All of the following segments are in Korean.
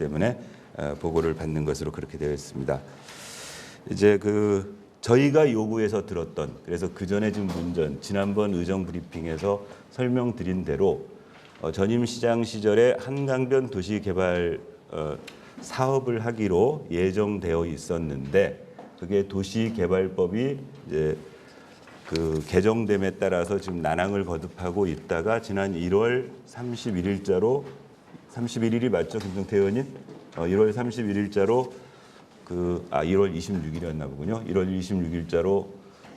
때문에 보고를 받는 것으로 그렇게 되어 있습니다. 이제 저희가 요구해서 들었던, 그래서 그 전에 지금 지난번 의정 브리핑에서 설명드린 대로 전임 시장 시절에 한강변 도시개발 사업을 하기로 예정되어 있었는데, 그게 도시개발법이 이제 개정됨에 따라서 지금 난항을 거듭하고 있다가 지난 1월 31일자로 31일이 맞죠, 김성태 의원님? 1월 31일자로 1월 26일이었나 보군요. 1월 26일자로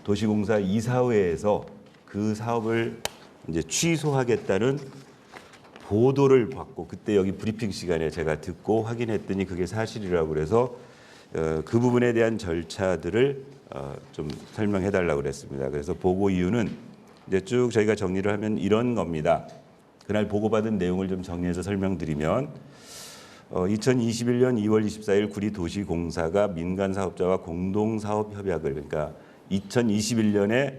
도시공사 이사회에서 그 사업을 이제 취소하겠다는 보도를 받고, 그때 여기 브리핑 시간에 제가 듣고 확인했더니 그게 사실이라고 그래서 그 부분에 대한 절차들을 좀 설명해 달라고 그랬습니다. 그래서 보고 이유는 이제 쭉 저희가 정리를 하면 이런 겁니다. 그날 보고받은 내용을 좀 정리해서 설명드리면 2021년 2월 24일 구리도시공사가 민간사업자와 공동사업협약을, 그러니까 2021년에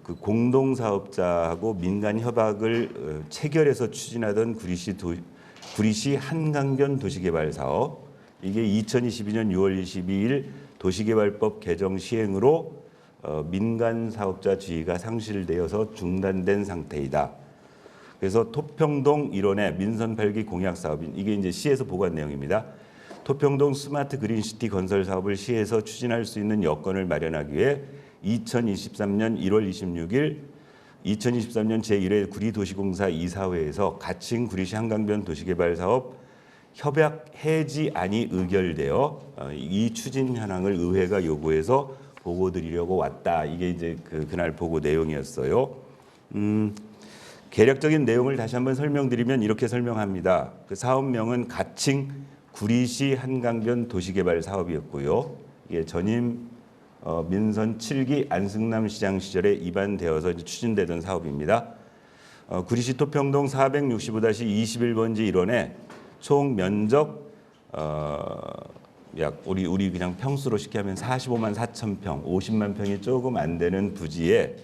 그 공동사업자하고 민간협약을 체결해서 추진하던 구리시 한강변 도시개발사업, 이게 2022년 6월 22일 도시개발법 개정 시행으로 민간사업자 지위가 상실되어서 중단된 상태이다. 그래서 토평동 일원의 민선 8기 공약 사업인, 이게 이제 시에서 보고한 내용입니다. 토평동 스마트 그린시티 건설 사업을 시에서 추진할 수 있는 여건을 마련하기 위해 2023년 1월 26일 2023년 제1회 구리도시공사 이사회에서 가칭 구리시 한강변 도시개발 사업 협약 해지안이 의결되어 이 추진 현황을 의회가 요구해서 보고 드리려고 왔다. 이게 이제 그날 보고 내용이었어요. 개략적인 내용을 다시 한번 설명드리면 이렇게 설명합니다. 그 사업명은 가칭 구리시 한강변 도시개발 사업이었고요. 이게 전임 민선 7기 안승남 시장 시절에 입안되어서 이제 추진되던 사업입니다. 구리시 토평동 465-21번지 1원에 총 면적 약 우리 그냥 평수로 쉽게 하면 45만 4천 평, 50만 평이 조금 안 되는 부지에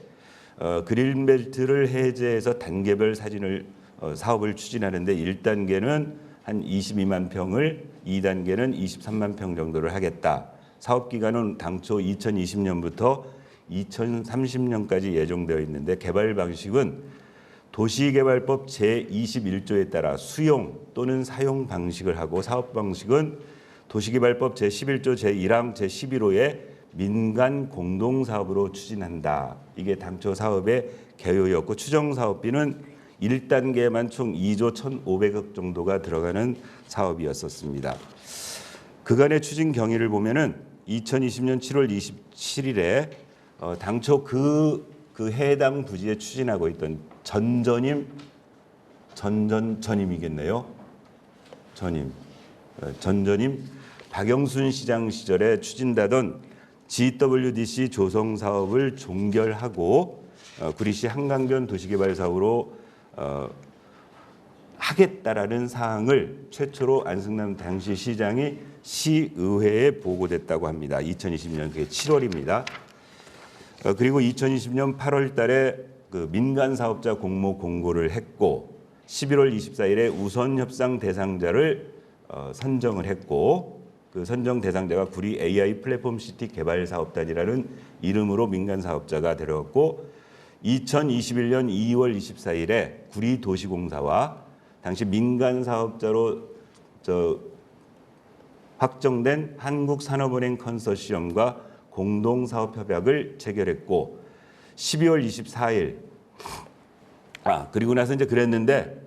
그린벨트를 해제해서 단계별 사업을 추진하는데 1단계는 한 22만 평을, 2단계는 23만 평 정도를 하겠다. 사업 기간은 당초 2020년부터 2030년까지 예정되어 있는데, 개발 방식은 도시개발법 제21조에 따라 수용 또는 사용 방식을 하고, 사업 방식은 도시개발법 제11조 제1항 제11호의 민간 공동사업으로 추진한다. 이게 당초 사업의 개요였고, 추정사업비는 1단계에만 총 2조 1,500억 정도가 들어가는 사업이었습니다. 그간의 추진 경위를 보면은 2020년 7월 27일에 당초 그 해당 부지에 추진하고 있던 전전임이겠네요. 전전임 박영순 시장 시절에 추진되던 GWDC 조성 사업을 종결하고 구리시 한강변 도시개발 사업으로 하겠다라는 사항을 최초로 안승남 당시 시장이 시의회에 보고됐다고 합니다. 2020년 그게 7월입니다. 그리고 2020년 8월 달에 그 민간 사업자 공모 공고를 했고, 11월 24일에 우선 협상 대상자를 선정을 했고, 그 선정 대상자가 구리 AI 플랫폼 시티 개발 사업단이라는 이름으로 민간 사업자가 들어갔고, 2021년 2월 24일에 구리 도시공사와 당시 민간 사업자로 확정된 한국산업은행 컨소시엄과 공동사업협약을 체결했고, 12월 24일 그리고 나서 이제 그랬는데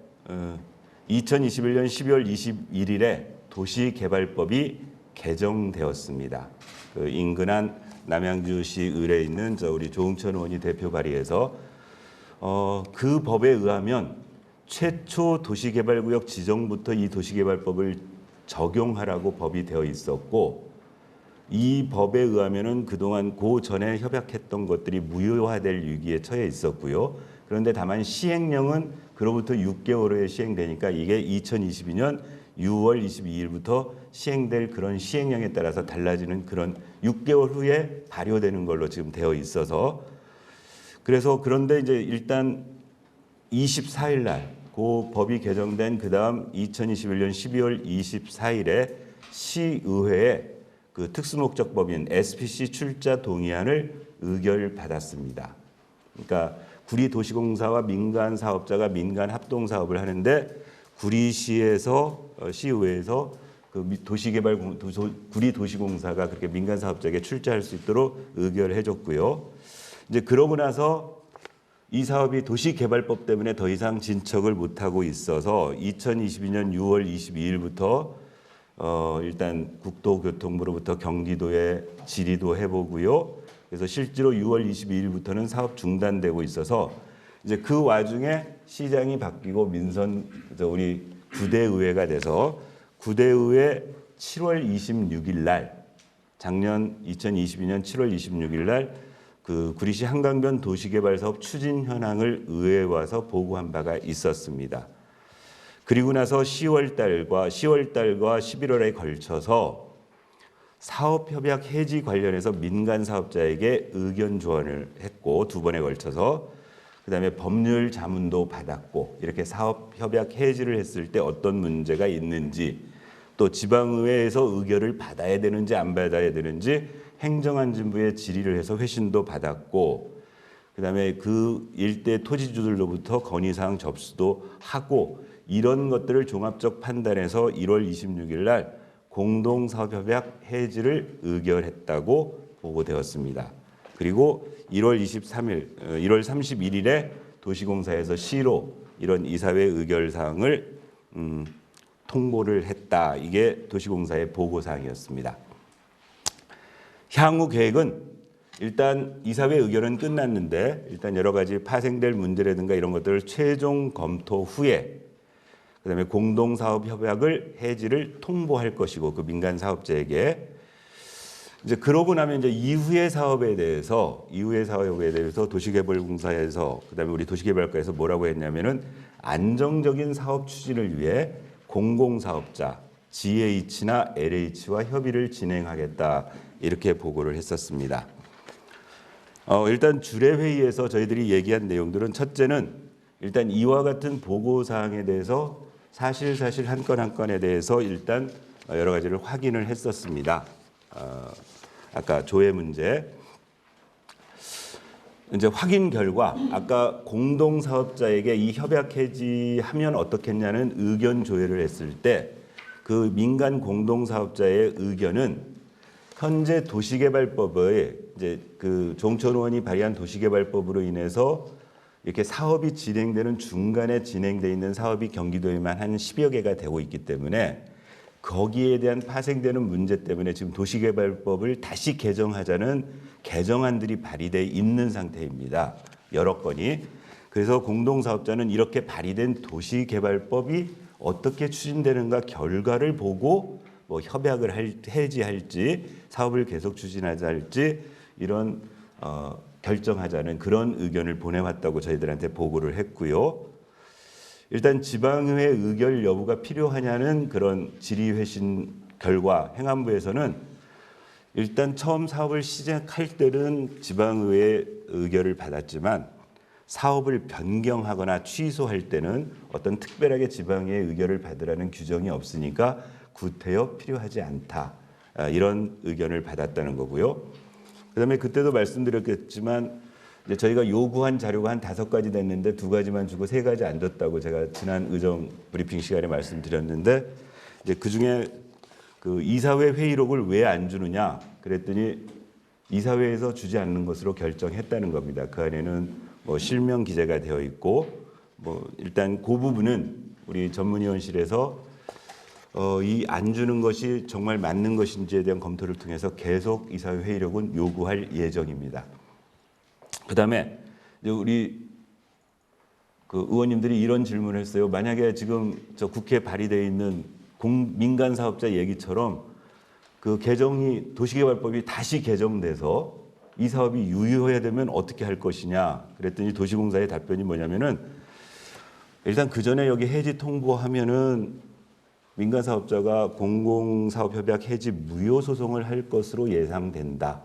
2021년 12월 21일에 도시개발법이 개정되었습니다. 그 인근한 남양주시 을에 있는 우리 조응천 의원이 대표 발의해서 그 법에 의하면 최초 도시개발구역 지정부터 이 도시개발법을 적용하라고 법이 되어 있었고, 이 법에 의하면은 그동안 그 전에 협약했던 것들이 무효화될 위기에 처해 있었고요. 그런데 다만 시행령은 그로부터 6개월 후에 시행되니까 이게 2022년 6월 22일부터 시행될 그런 시행령에 따라서 달라지는 그런 6개월 후에 발효되는 걸로 지금 되어 있어서, 그래서 그런데 이제 일단 24일 날 그 법이 개정된 그다음 2021년 12월 24일에 시의회에 그 특수목적법인 SPC 출자 동의안을 의결받았습니다. 그러니까 구리도시공사와 민간 사업자가 민간 합동 사업을 하는데 구리시에서 시의회에서 그 구리도시공사가 그렇게 민간 사업자에게 출자할 수 있도록 의결해줬고요. 이제 그러고 나서 이 사업이 도시개발법 때문에 더 이상 진척을 못하고 있어서 2022년 6월 22일부터 일단 국토교통부로부터 경기도에 질의도 해보고요. 그래서 실제로 6월 22일부터는 사업 중단되고 있어서 이제 그 와중에 시장이 바뀌고 우리 구대의회가 돼서 구대의회 7월 26일 날 작년 2022년 7월 26일 날 그 구리시 한강변 도시개발 사업 추진 현황을 의회에 와서 보고한 바가 있었습니다. 그리고 나서 10월 달과 11월에 걸쳐서 사업협약 해지 관련해서 민간 사업자에게 의견 조언을 했고 두 번에 걸쳐서 그다음에 법률 자문도 받았고 이렇게 사업협약 해지를 했을 때 어떤 문제가 있는지 또 지방의회에서 의견을 받아야 되는지 안 받아야 되는지 행정안전부에 질의를 해서 회신도 받았고 그다음에 그 일대 토지주들로부터 건의사항 접수도 하고 이런 것들을 종합적 판단해서 1월 26일 날 공동사업협약 해지를 의결했다고 보고되었습니다. 그리고 1월 31일에 도시공사에서 시로 이런 이사회 의결사항을 통보를 했다. 이게 도시공사의 보고사항이었습니다. 향후 계획은 일단 이사회 의결은 끝났는데 일단 여러 가지 파생될 문제라든가 이런 것들을 최종 검토 후에 그다음에 공동사업협약을 해지를 통보할 것이고 그 민간 사업자에게 이제 그러고 나면 이제 이후의 사업에 대해서 도시개발공사에서 그다음에 우리 도시개발과에서 뭐라고 했냐면은 안정적인 사업 추진을 위해 공공사업자 GH나 LH와 협의를 진행하겠다 이렇게 보고를 했었습니다. 일단 주례회의에서 저희들이 얘기한 내용들은 첫째는 일단 이와 같은 보고 사항에 대해서 사실 한 건 한 건에 대해서 일단 여러 가지를 확인을 했었습니다. 아까 조회 문제. 이제 확인 결과 아까 공동사업자에게 이 협약 해지하면 어떻겠냐는 의견 조회를 했을 때 그 민간 공동사업자의 의견은 현재 도시개발법의 이제 그 종천 의원이 발의한 도시개발법으로 인해서 이렇게 사업이 진행되는 중간에 진행돼 있는 사업이 경기도에만 한 10여 개가 되고 있기 때문에 거기에 대한 파생되는 문제 때문에 지금 도시개발법을 다시 개정하자는 개정안들이 발의돼 있는 상태입니다. 여러 건이. 그래서 공동사업자는 이렇게 발의된 도시개발법이 어떻게 추진되는가 결과를 보고 뭐 협약을 해지할지 사업을 계속 추진하자 할지 이런 결정하자는 그런 의견을 보내왔다고 저희들한테 보고를 했고요. 일단 지방의회 의결 여부가 필요하냐는 그런 질의회신 결과 행안부에서는 일단 처음 사업을 시작할 때는 지방의회 의결을 받았지만 사업을 변경하거나 취소할 때는 어떤 특별하게 지방의회 의결을 받으라는 규정이 없으니까 구태여 필요하지 않다. 이런 의견을 받았다는 거고요. 그다음에 그때도 말씀드렸겠지만 이제 저희가 요구한 자료가 한 5가지 됐는데 2가지만 주고 3가지 안 줬다고 제가 지난 의정 브리핑 시간에 말씀드렸는데 이제 그중에 그 이사회 회의록을 왜 안 주느냐 그랬더니 이사회에서 주지 않는 것으로 결정했다는 겁니다. 그 안에는 뭐 실명 기재가 되어 있고 뭐 일단 그 부분은 우리 전문위원실에서 이 안 주는 것이 정말 맞는 것인지에 대한 검토를 통해서 계속 이사회 회의록은 요구할 예정입니다. 그다음에 우리 그 의원님들이 이런 질문을 했어요. 만약에 지금 저 국회에 발의되어 있는 민간 사업자 얘기처럼 그 개정이 도시개발법이 다시 개정돼서 이 사업이 유효해야 되면 어떻게 할 것이냐 그랬더니 도시공사의 답변이 뭐냐면은 일단 그 전에 여기 해지 통보하면은 민간 사업자가 공공사업협약 해지 무효 소송을 할 것으로 예상된다.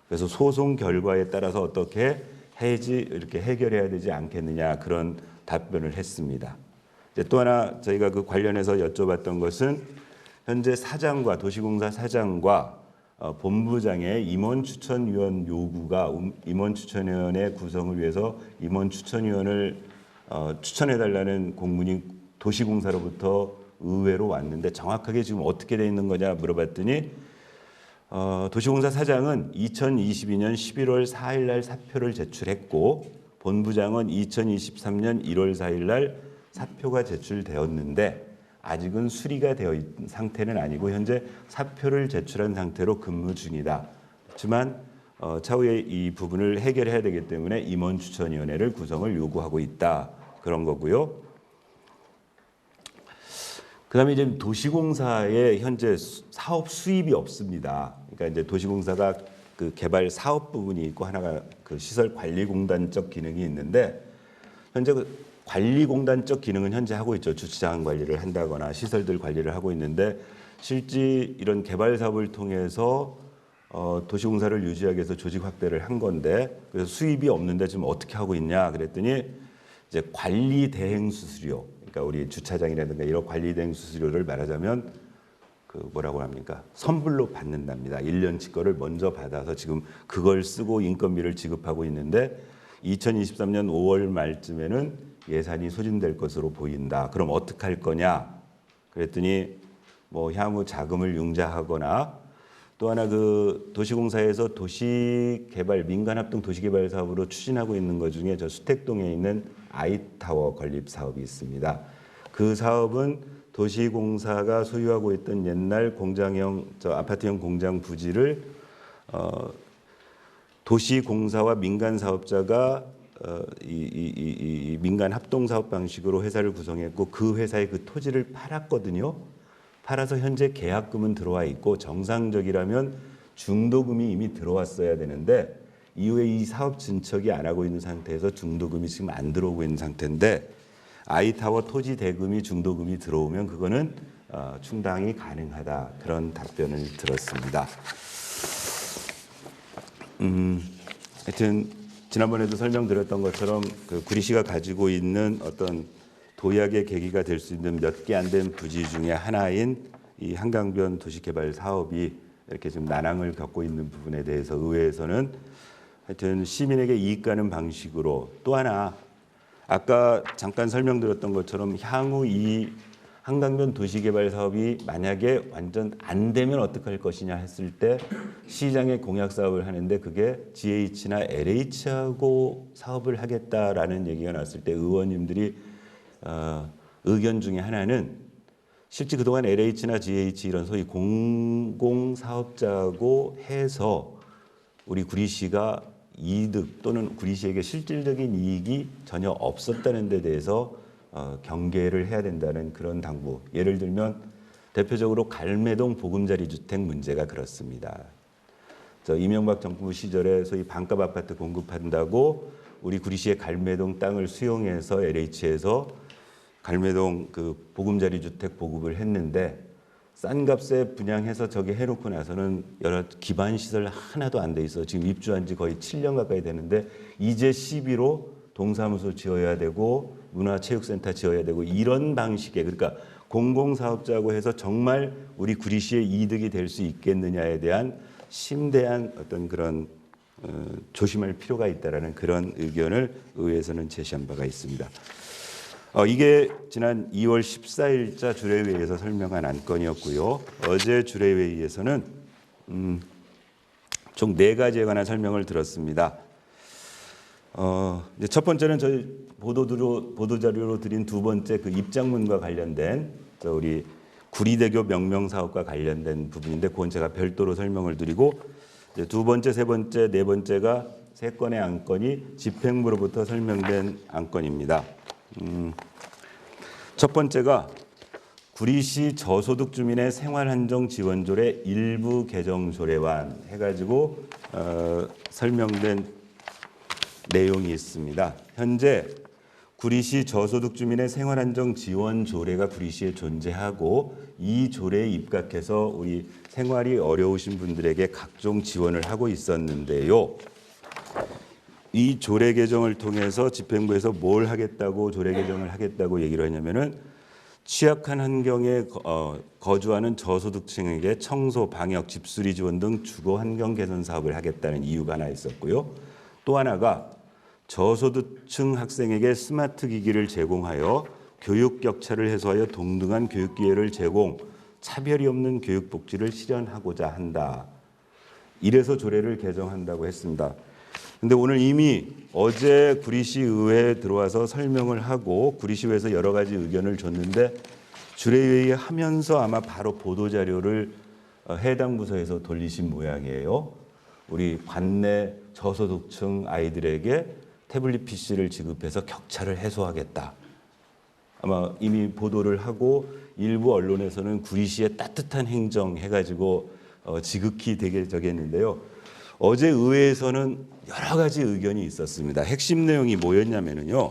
그래서 소송 결과에 따라서 어떻게 해지 이렇게 해결해야 되지 않겠느냐 그런 답변을 했습니다. 또 하나 저희가 그 관련해서 여쭤봤던 것은 현재 사장과 도시공사 사장과 본부장의 임원추천위원 요구가 임원추천위원회 구성을 위해서 임원추천위원을 추천해달라는 공문이 도시공사로부터 의회로 왔는데 정확하게 지금 어떻게 돼 있는 거냐 물어봤더니 도시공사 사장은 2022년 11월 4일 날 사표를 제출했고 본부장은 2023년 1월 4일 날 사표가 제출되었는데 아직은 수리가 되어 있는 상태는 아니고 현재 사표를 제출한 상태로 근무 중이다. 하지만 차후에 이 부분을 해결해야 되기 때문에 임원추천위원회를 구성을 요구하고 있다. 그런 거고요. 그다음에 이제 도시공사에 현재 사업 수입이 없습니다. 그러니까 이제 도시공사가 그 개발 사업 부분이 있고 하나가 그 시설관리공단적 기능이 있는데 현재 그 관리공단적 기능은 현재 하고 있죠. 주차장 관리를 한다거나 시설들 관리를 하고 있는데 실제 이런 개발 사업을 통해서 도시공사를 유지하기 위해서 조직 확대를 한 건데 그래서 수입이 없는데 지금 어떻게 하고 있냐 그랬더니 이제 관리 대행 수수료, 그러니까 우리 주차장이라든가 이런 관리 대행 수수료를 말하자면 그 뭐라고 합니까? 선불로 받는답니다. 1년치 거를 먼저 받아서 지금 그걸 쓰고 인건비를 지급하고 있는데 2023년 5월 말쯤에는 예산이 소진될 것으로 보인다. 그럼 어떻게 할 거냐? 그랬더니 뭐 향후 자금을 융자하거나 또 하나 그 도시공사에서 도시개발 민간합동 도시개발 사업으로 추진하고 있는 것 중에 저 수택동에 있는 아이타워 건립 사업이 있습니다. 그 사업은 도시공사가 소유하고 있던 옛날 공장형 저 아파트형 공장 부지를 도시공사와 민간 사업자가 이 민간 합동 사업 방식으로 회사를 구성했고 그 회사의 그 토지를 팔았거든요. 팔아서 현재 계약금은 들어와 있고 정상적이라면 중도금이 이미 들어왔어야 되는데 이후에 이 사업 진척이 안 하고 있는 상태에서 중도금이 지금 안 들어오고 있는 상태인데 아이타워 토지 대금이 중도금이 들어오면 그거는 충당이 가능하다. 그런 답변을 들었습니다. 하여튼 지난번에도 설명드렸던 것처럼 그 구리시가 가지고 있는 어떤 도약의 계기가 될 수 있는 몇 개 안 된 부지 중에 하나인 이 한강변 도시개발 사업이 이렇게 지금 난항을 겪고 있는 부분에 대해서 의회에서는 하여튼 시민에게 이익 가는 방식으로 또 하나 아까 잠깐 설명드렸던 것처럼 향후 이 한강변 도시개발 사업이 만약에 완전 안 되면 어떻게 할 것이냐 했을 때 시장의 공약 사업을 하는데 그게 GH나 LH하고 사업을 하겠다라는 얘기가 나왔을 때 의원님들이 의견 중에 하나는 실제 그동안 LH나 GH 이런 소위 공공사업자하고 해서 우리 구리시가 이득 또는 구리시에게 실질적인 이익이 전혀 없었다는 데 대해서 경계를 해야 된다는 그런 당부. 예를 들면 대표적으로 갈매동 보금자리 주택 문제가 그렇습니다. 저 이명박 정부 시절에 소위 반값 아파트 공급한다고 우리 구리시의 갈매동 땅을 수용해서 LH에서 갈매동 그 보금자리 주택 보급을 했는데 싼 값에 분양해서 저기 해놓고 나서는 여러 기반 시설 하나도 안 돼 있어. 지금 입주한 지 거의 7년 가까이 되는데 이제 시비로 동사무소 지어야 되고 문화체육센터 지어야 되고 이런 방식의 그러니까 공공사업자하고 해서 정말 우리 구리시의 이득이 될 수 있겠느냐에 대한 심대한 어떤 그런 조심할 필요가 있다라는 그런 의견을 의회에서는 제시한 바가 있습니다. 이게 지난 2월 14일자 주례회의에서 설명한 안건이었고요. 어제 주례회의에서는 총 4가지에 관한 설명을 들었습니다. 이제 첫 번째는 저희 보도자료로 드린 두 번째 그 입장문과 관련된 우리 구리대교 명명 사업과 관련된 부분인데 그건 제가 별도로 설명을 드리고 이제 두 번째, 세 번째, 네 번째가 세 건의 안건이 집행부로부터 설명된 안건입니다. 첫 번째가 구리시 저소득 주민의 생활안정 지원조례 일부 개정 조례안 해가지고 설명된 내용이 있습니다. 현재 구리시 저소득 주민의 생활안정 지원 조례가 구리시에 존재하고 이 조례에 입각해서 우리 생활이 어려우신 분들에게 각종 지원을 하고 있었는데요. 이 조례 개정을 통해서 집행부에서 뭘 하겠다고 조례 개정을 하겠다고 얘기를 하냐면은 취약한 환경에 거주하는 저소득층에게 청소, 방역, 집수리 지원 등 주거 환경 개선 사업을 하겠다는 이유가 하나 있었고요. 또 하나가 저소득층 학생에게 스마트 기기를 제공하여 교육 격차를 해소하여 동등한 교육 기회를 제공, 차별이 없는 교육 복지를 실현하고자 한다. 이래서 조례를 개정한다고 했습니다. 근데 오늘 이미 어제 구리시 의회에 들어와서 설명을 하고 구리시의회에서 여러 가지 의견을 줬는데 주례회의 하면서 아마 바로 보도자료를 해당 부서에서 돌리신 모양이에요. 우리 관내 저소득층 아이들에게 태블릿 PC를 지급해서 격차를 해소하겠다. 아마 이미 보도를 하고 일부 언론에서는 구리시의 따뜻한 행정 해가지고 지극히 되게 저기 했는데요. 어제 의회에서는 여러 가지 의견이 있었습니다. 핵심 내용이 뭐였냐면요.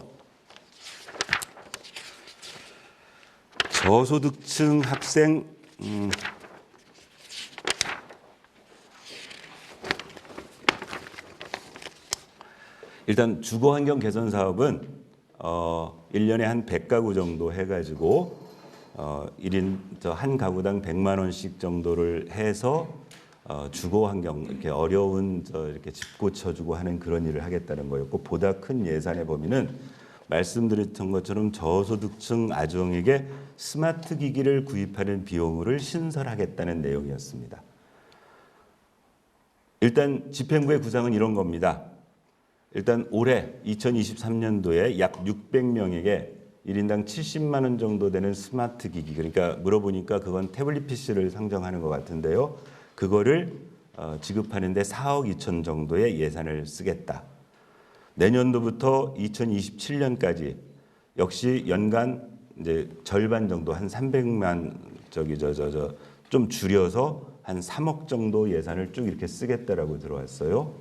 저소득층 학생 일단 주거 환경 개선 사업은 1년에 한 100가구 정도 해가지고 1인 한 가구당 100만 원씩 정도를 해서 주거 환경 이렇게 어려운 이렇게 집 고쳐주고 하는 그런 일을 하겠다는 거였고 보다 큰 예산의 범위는 말씀드렸던 것처럼 저소득층 아동에게 스마트 기기를 구입하는 비용을 신설하겠다는 내용이었습니다. 일단 집행부의 구상은 이런 겁니다. 일단 올해 2023년도에 약 600명에게 1인당 70만 원 정도 되는 스마트 기기, 그러니까 물어보니까 그건 태블릿 PC를 상정하는 것 같은데요. 그거를 지급하는데 4억 2천 정도의 예산을 쓰겠다. 내년도부터 2027년까지 역시 연간 이제 절반 정도 한 300만 좀 줄여서 한 3억 정도 예산을 쭉 이렇게 쓰겠다라고 들어왔어요.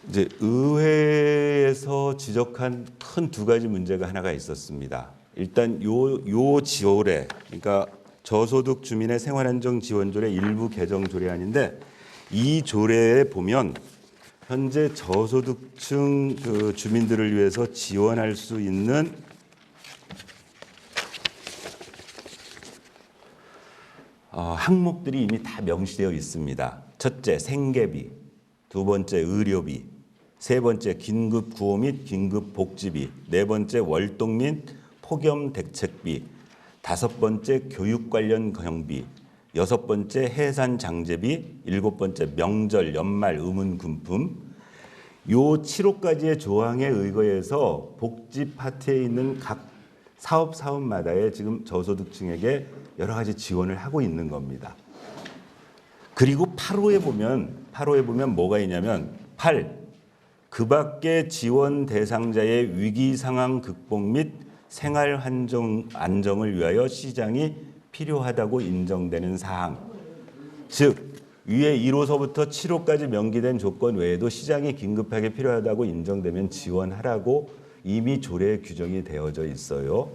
이제 의회에서 지적한 큰 두 가지 문제가 하나가 있었습니다. 일단 요 지원에 그러니까 저소득 주민의 생활안정 지원조례 일부 개정 조례안인데 이 조례에 보면 현재 저소득층 그 주민들을 위해서 지원할 수 있는 항목들이 이미 다 명시되어 있습니다. 첫째, 생계비. 두 번째, 의료비. 세 번째, 긴급 구호 및 긴급 복지비. 네 번째, 월동 및 폭염 대책비. 다섯 번째, 교육 관련 경비. 여섯 번째, 해산 장제비. 일곱 번째, 명절, 연말, 의문금품. 요 7호까지의 조항에 의거해서 복지 파트에 있는 각 사업마다에 지금 저소득층에게 여러 가지 지원을 하고 있는 겁니다. 그리고 8호에 보면 뭐가 있냐면 8. 그 밖에 지원 대상자의 위기 상황 극복 및 생활 안정을 위하여 시장이 필요하다고 인정되는 사항. 즉 위에 1호서부터 7호까지 명기된 조건 외에도 시장이 긴급하게 필요하다고 인정되면 지원하라고 이미 조례에 규정이 되어져 있어요.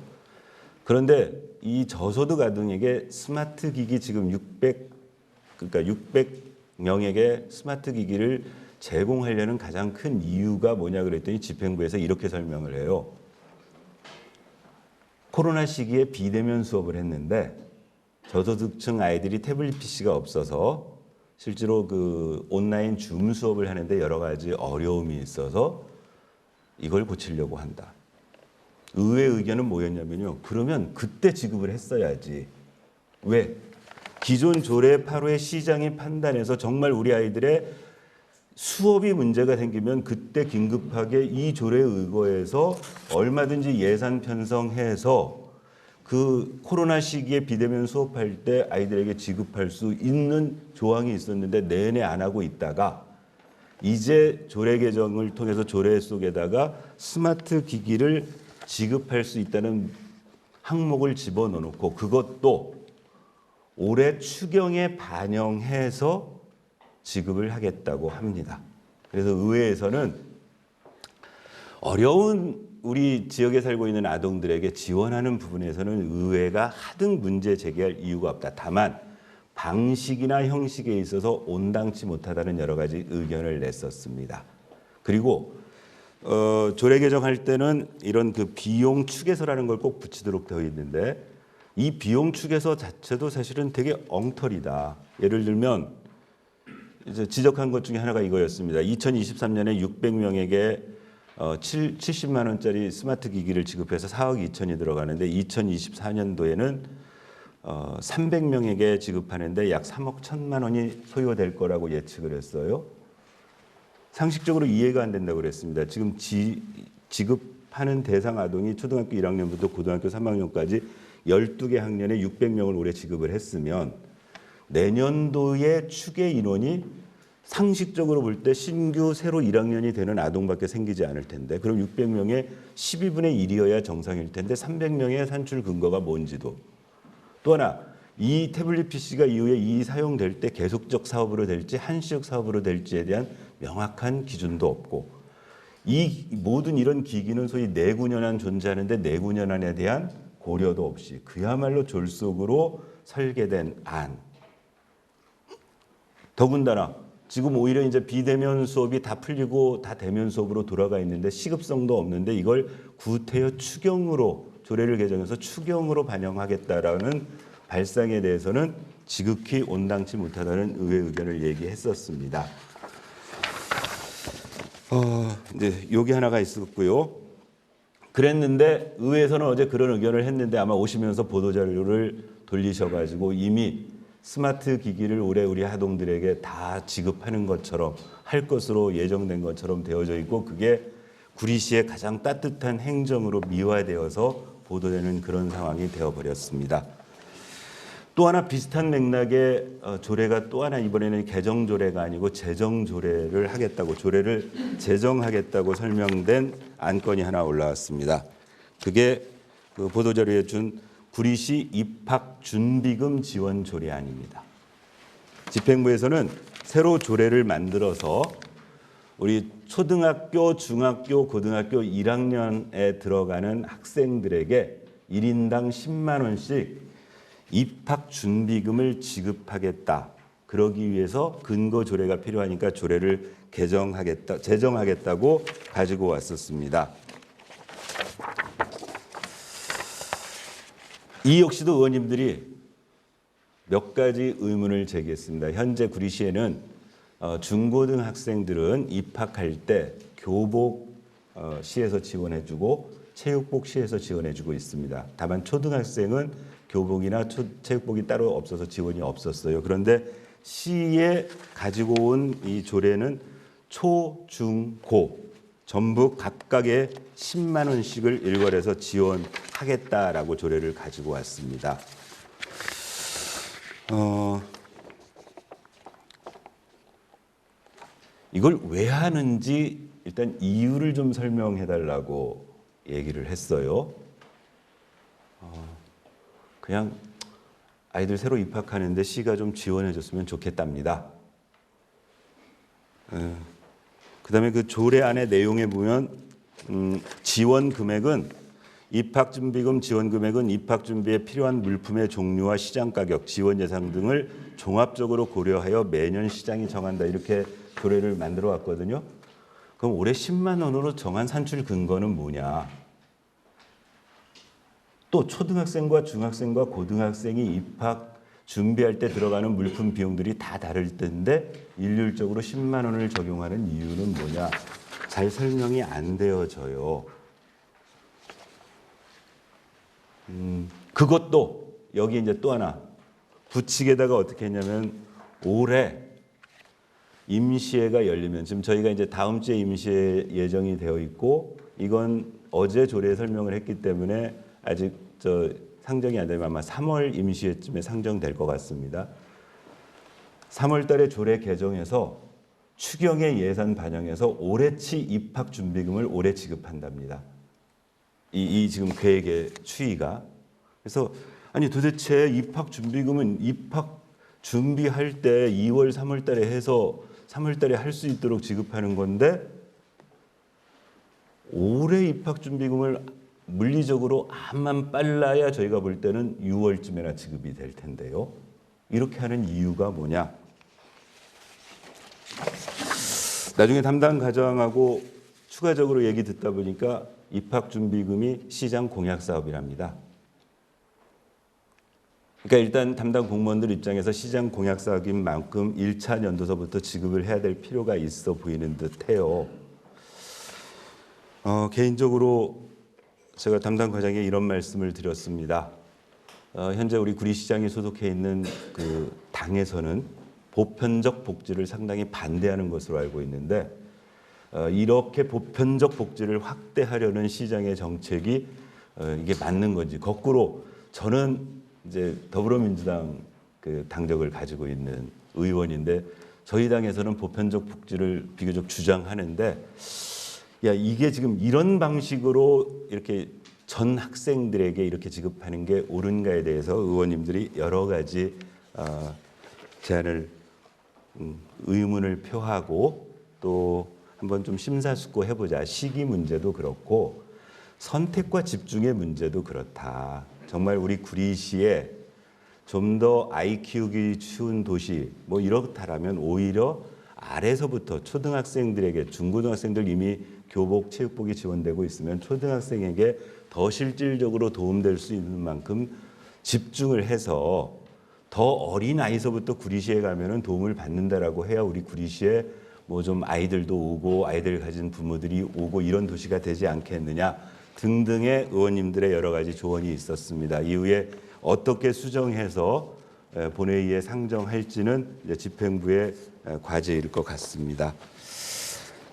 그런데 이 저소득 아동에게 스마트 기기 지금 600명에게 스마트 기기를 제공하려는 가장 큰 이유가 뭐냐 그랬더니 집행부에서 이렇게 설명을 해요. 코로나 시기에 비대면 수업을 했는데 저소득층 아이들이 태블릿 PC가 없어서 실제로 그 온라인 줌 수업을 하는데 여러 가지 어려움이 있어서 이걸 고치려고 한다. 의회 의견은 뭐였냐면요. 그러면 그때 지급을 했어야지. 왜? 기존 조례 8호의 시장이 판단해서 정말 우리 아이들의 수업이 문제가 생기면 그때 긴급하게 이 조례에 의거해서 얼마든지 예산 편성해서 그 코로나 시기에 비대면 수업할 때 아이들에게 지급할 수 있는 조항이 있었는데 내내 안 하고 있다가 이제 조례 개정을 통해서 조례 속에다가 스마트 기기를 지급할 수 있다는 항목을 집어넣고 그것도 올해 추경에 반영해서 지급을 하겠다고 합니다. 그래서 의회에서는 어려운 우리 지역에 살고 있는 아동들에게 지원하는 부분에서는 의회가 하등 문제 제기할 이유가 없다. 다만 방식이나 형식에 있어서 온당치 못하다는 여러 가지 의견을 냈었습니다. 그리고 조례 개정할 때는 이런 그 비용 축에서라는 걸 꼭 붙이도록 되어 있는데 이 비용 축에서 자체도 사실은 되게 엉터리다. 예를 들면 이제 지적한 것 중에 하나가 이거였습니다. 2023년에 600명에게 70만 원짜리 스마트 기기를 지급해서 4억 2천이 들어가는데 2024년도에는 300명에게 지급하는데 약 3억 1천만 원이 소요될 거라고 예측을 했어요. 상식적으로 이해가 안 된다고 그랬습니다. 지금 지급하는 대상 아동이 초등학교 1학년부터 고등학교 3학년까지 12개 학년에 600명을 올해 지급을 했으면 내년도에 추계 인원이 상식적으로 볼 때 신규 새로 1학년이 되는 아동밖에 생기지 않을 텐데 그럼 600명의 12분의 1이어야 정상일 텐데 300명의 산출 근거가 뭔지도 또 하나 이 태블릿 PC가 이후에 이 사용될 때 계속적 사업으로 될지 한시적 사업으로 될지에 대한 명확한 기준도 없고 이 모든 이런 기기는 소위 내구년한 존재하는데 내구년한에 대한 고려도 없이 그야말로 졸속으로 설계된 안. 더군다나 지금 오히려 이제 비대면 수업이 다 풀리고 다 대면 수업으로 돌아가 있는데 시급성도 없는데 이걸 구태여 추경으로 조례를 개정해서 추경으로 반영하겠다라는 발상에 대해서는 지극히 온당치 못하다는 의회 의견을 얘기했었습니다. 이제 여기 하나가 있었고요. 그랬는데 의회에서는 어제 그런 의견을 했는데 아마 오시면서 보도자료를 돌리셔가지고 이미 스마트 기기를 올해 우리 아동들에게 다 지급하는 것처럼 할 것으로 예정된 것처럼 되어져 있고 그게 구리시의 가장 따뜻한 행정으로 미화되어서 보도되는 그런 상황이 되어버렸습니다. 또 하나 비슷한 맥락의 조례가 또 하나 이번에는 개정 조례가 아니고 제정 조례를 하겠다고 조례를 제정하겠다고 설명된 안건이 하나 올라왔습니다. 그게 그 보도자료에 준 구리시 입학준비금 지원 조례안입니다. 집행부에서는 새로 조례를 만들어서 우리 초등학교, 중학교, 고등학교 1학년에 들어가는 학생들에게 1인당 10만 원씩 입학 준비금을 지급하겠다. 그러기 위해서 근거 조례가 필요하니까 조례를 제정하겠다고 가지고 왔었습니다. 이 역시도 의원님들이 몇 가지 의문을 제기했습니다. 현재 구리시에는 중고등학생들은 입학할 때 교복 시에서 지원해주고 체육복 시에서 지원해주고 있습니다. 다만 초등학생은 교복이나 체육복이 따로 없어서 지원이 없었어요. 그런데 시에 가지고 온 이 조례는 초, 중, 고 전부 각각의 10만 원씩을 일괄해서 지원하겠다라고 조례를 가지고 왔습니다. 이걸 왜 하는지 일단 이유를 좀 설명해 달라고 얘기를 했어요. 그냥 아이들 새로 입학하는데 시가 좀 지원해 줬으면 좋겠답니다. 그다음에 그 조례 안의 내용에 보면 지원 금액은 입학준비금 지원 금액은 입학 준비에 필요한 물품의 종류와 시장 가격, 지원 예산 등을 종합적으로 고려하여 매년 시장이 정한다. 이렇게 조례를 만들어 왔거든요. 그럼 올해 10만 원으로 정한 산출 근거는 뭐냐? 또 초등학생과 중학생과 고등학생이 입학 준비할 때 들어가는 물품 비용들이 다 다를 텐데 일률적으로 10만 원을 적용하는 이유는 뭐냐? 잘 설명이 안 되어져요. 그것도 여기 이제 또 하나 부칙에다가 어떻게 했냐면 올해 임시회가 열리면 지금 저희가 이제 다음 주에 임시회 예정이 되어 있고 이건 어제 조례 설명을 했기 때문에 아직 상정이 안 되면 아마 3월 임시회쯤에 상정될 것 같습니다. 3월 달에 조례 개정해서 추경의 예산 반영해서 올해치 입학 준비금을 올해 지급한답니다. 이 지금 계획의 추이가. 그래서 아니 도대체 입학 준비금은 입학 준비할 때 2월, 3월 달에 해서 3월 달에 할 수 있도록 지급하는 건데 올해 입학 준비금을 물리적으로 암만 빨라야 저희가 볼 때는 6월쯤에나 지급이 될 텐데요. 이렇게 하는 이유가 뭐냐? 나중에 담당 과장하고 추가적으로 얘기 듣다 보니까 입학준비금이 시장 공약 사업이랍니다. 그러니까 일단 담당 공무원들 입장에서 시장 공약 사업인 만큼 1차 연도서부터 지급을 해야 될 필요가 있어 보이는 듯해요. 개인적으로 제가 담당 과장에 이런 말씀을 드렸습니다. 현재 우리 구리시장이 소속해 있는 그 당에서는 보편적 복지를 상당히 반대하는 것으로 알고 있는데 이렇게 보편적 복지를 확대하려는 시장의 정책이 이게 맞는 건지, 거꾸로 저는 이제 더불어민주당 그 당적을 가지고 있는 의원인데 저희 당에서는 보편적 복지를 비교적 주장하는데, 야, 이게 지금 이런 방식으로 이렇게 전 학생들에게 이렇게 지급하는 게 옳은가에 대해서 의원님들이 여러 가지 제안을 의문을 표하고, 또 한번 좀 심사숙고해보자. 시기 문제도 그렇고 선택과 집중의 문제도 그렇다. 정말 우리 구리시에 좀 더 아이 키우기 쉬운 도시 뭐 이렇다라면 오히려 아래서부터 초등학생들에게, 중고등학생들 이미 교복, 체육복이 지원되고 있으면 초등학생에게 더 실질적으로 도움될 수 있는 만큼 집중을 해서 더 어린 아이서부터 구리시에 가면은 도움을 받는다라고 해야 우리 구리시에 뭐 좀 아이들도 오고 아이들 가진 부모들이 오고 이런 도시가 되지 않겠느냐 등등의 의원님들의 여러 가지 조언이 있었습니다. 이후에 어떻게 수정해서 본회의에 상정할지는 이제 집행부의 과제일 것 같습니다.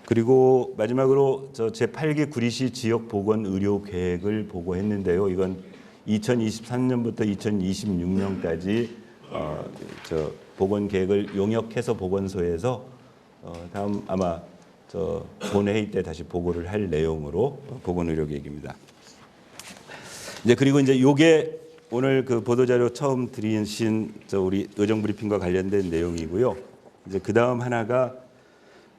그리고 마지막으로 저 제8기 구리시 지역 보건 의료 계획을 보고했는데요. 이건 2023년부터 2026년까지 저 보건 계획을 용역해서 보건소에서 다음 아마 저 본회의 때 다시 보고를 할 내용으로 보건 의료 계획입니다. 이제 그리고 이제 요게 오늘 그 보도자료 처음 드리신 저 우리 의정 브리핑과 관련된 내용이고요. 이제 그 다음 하나가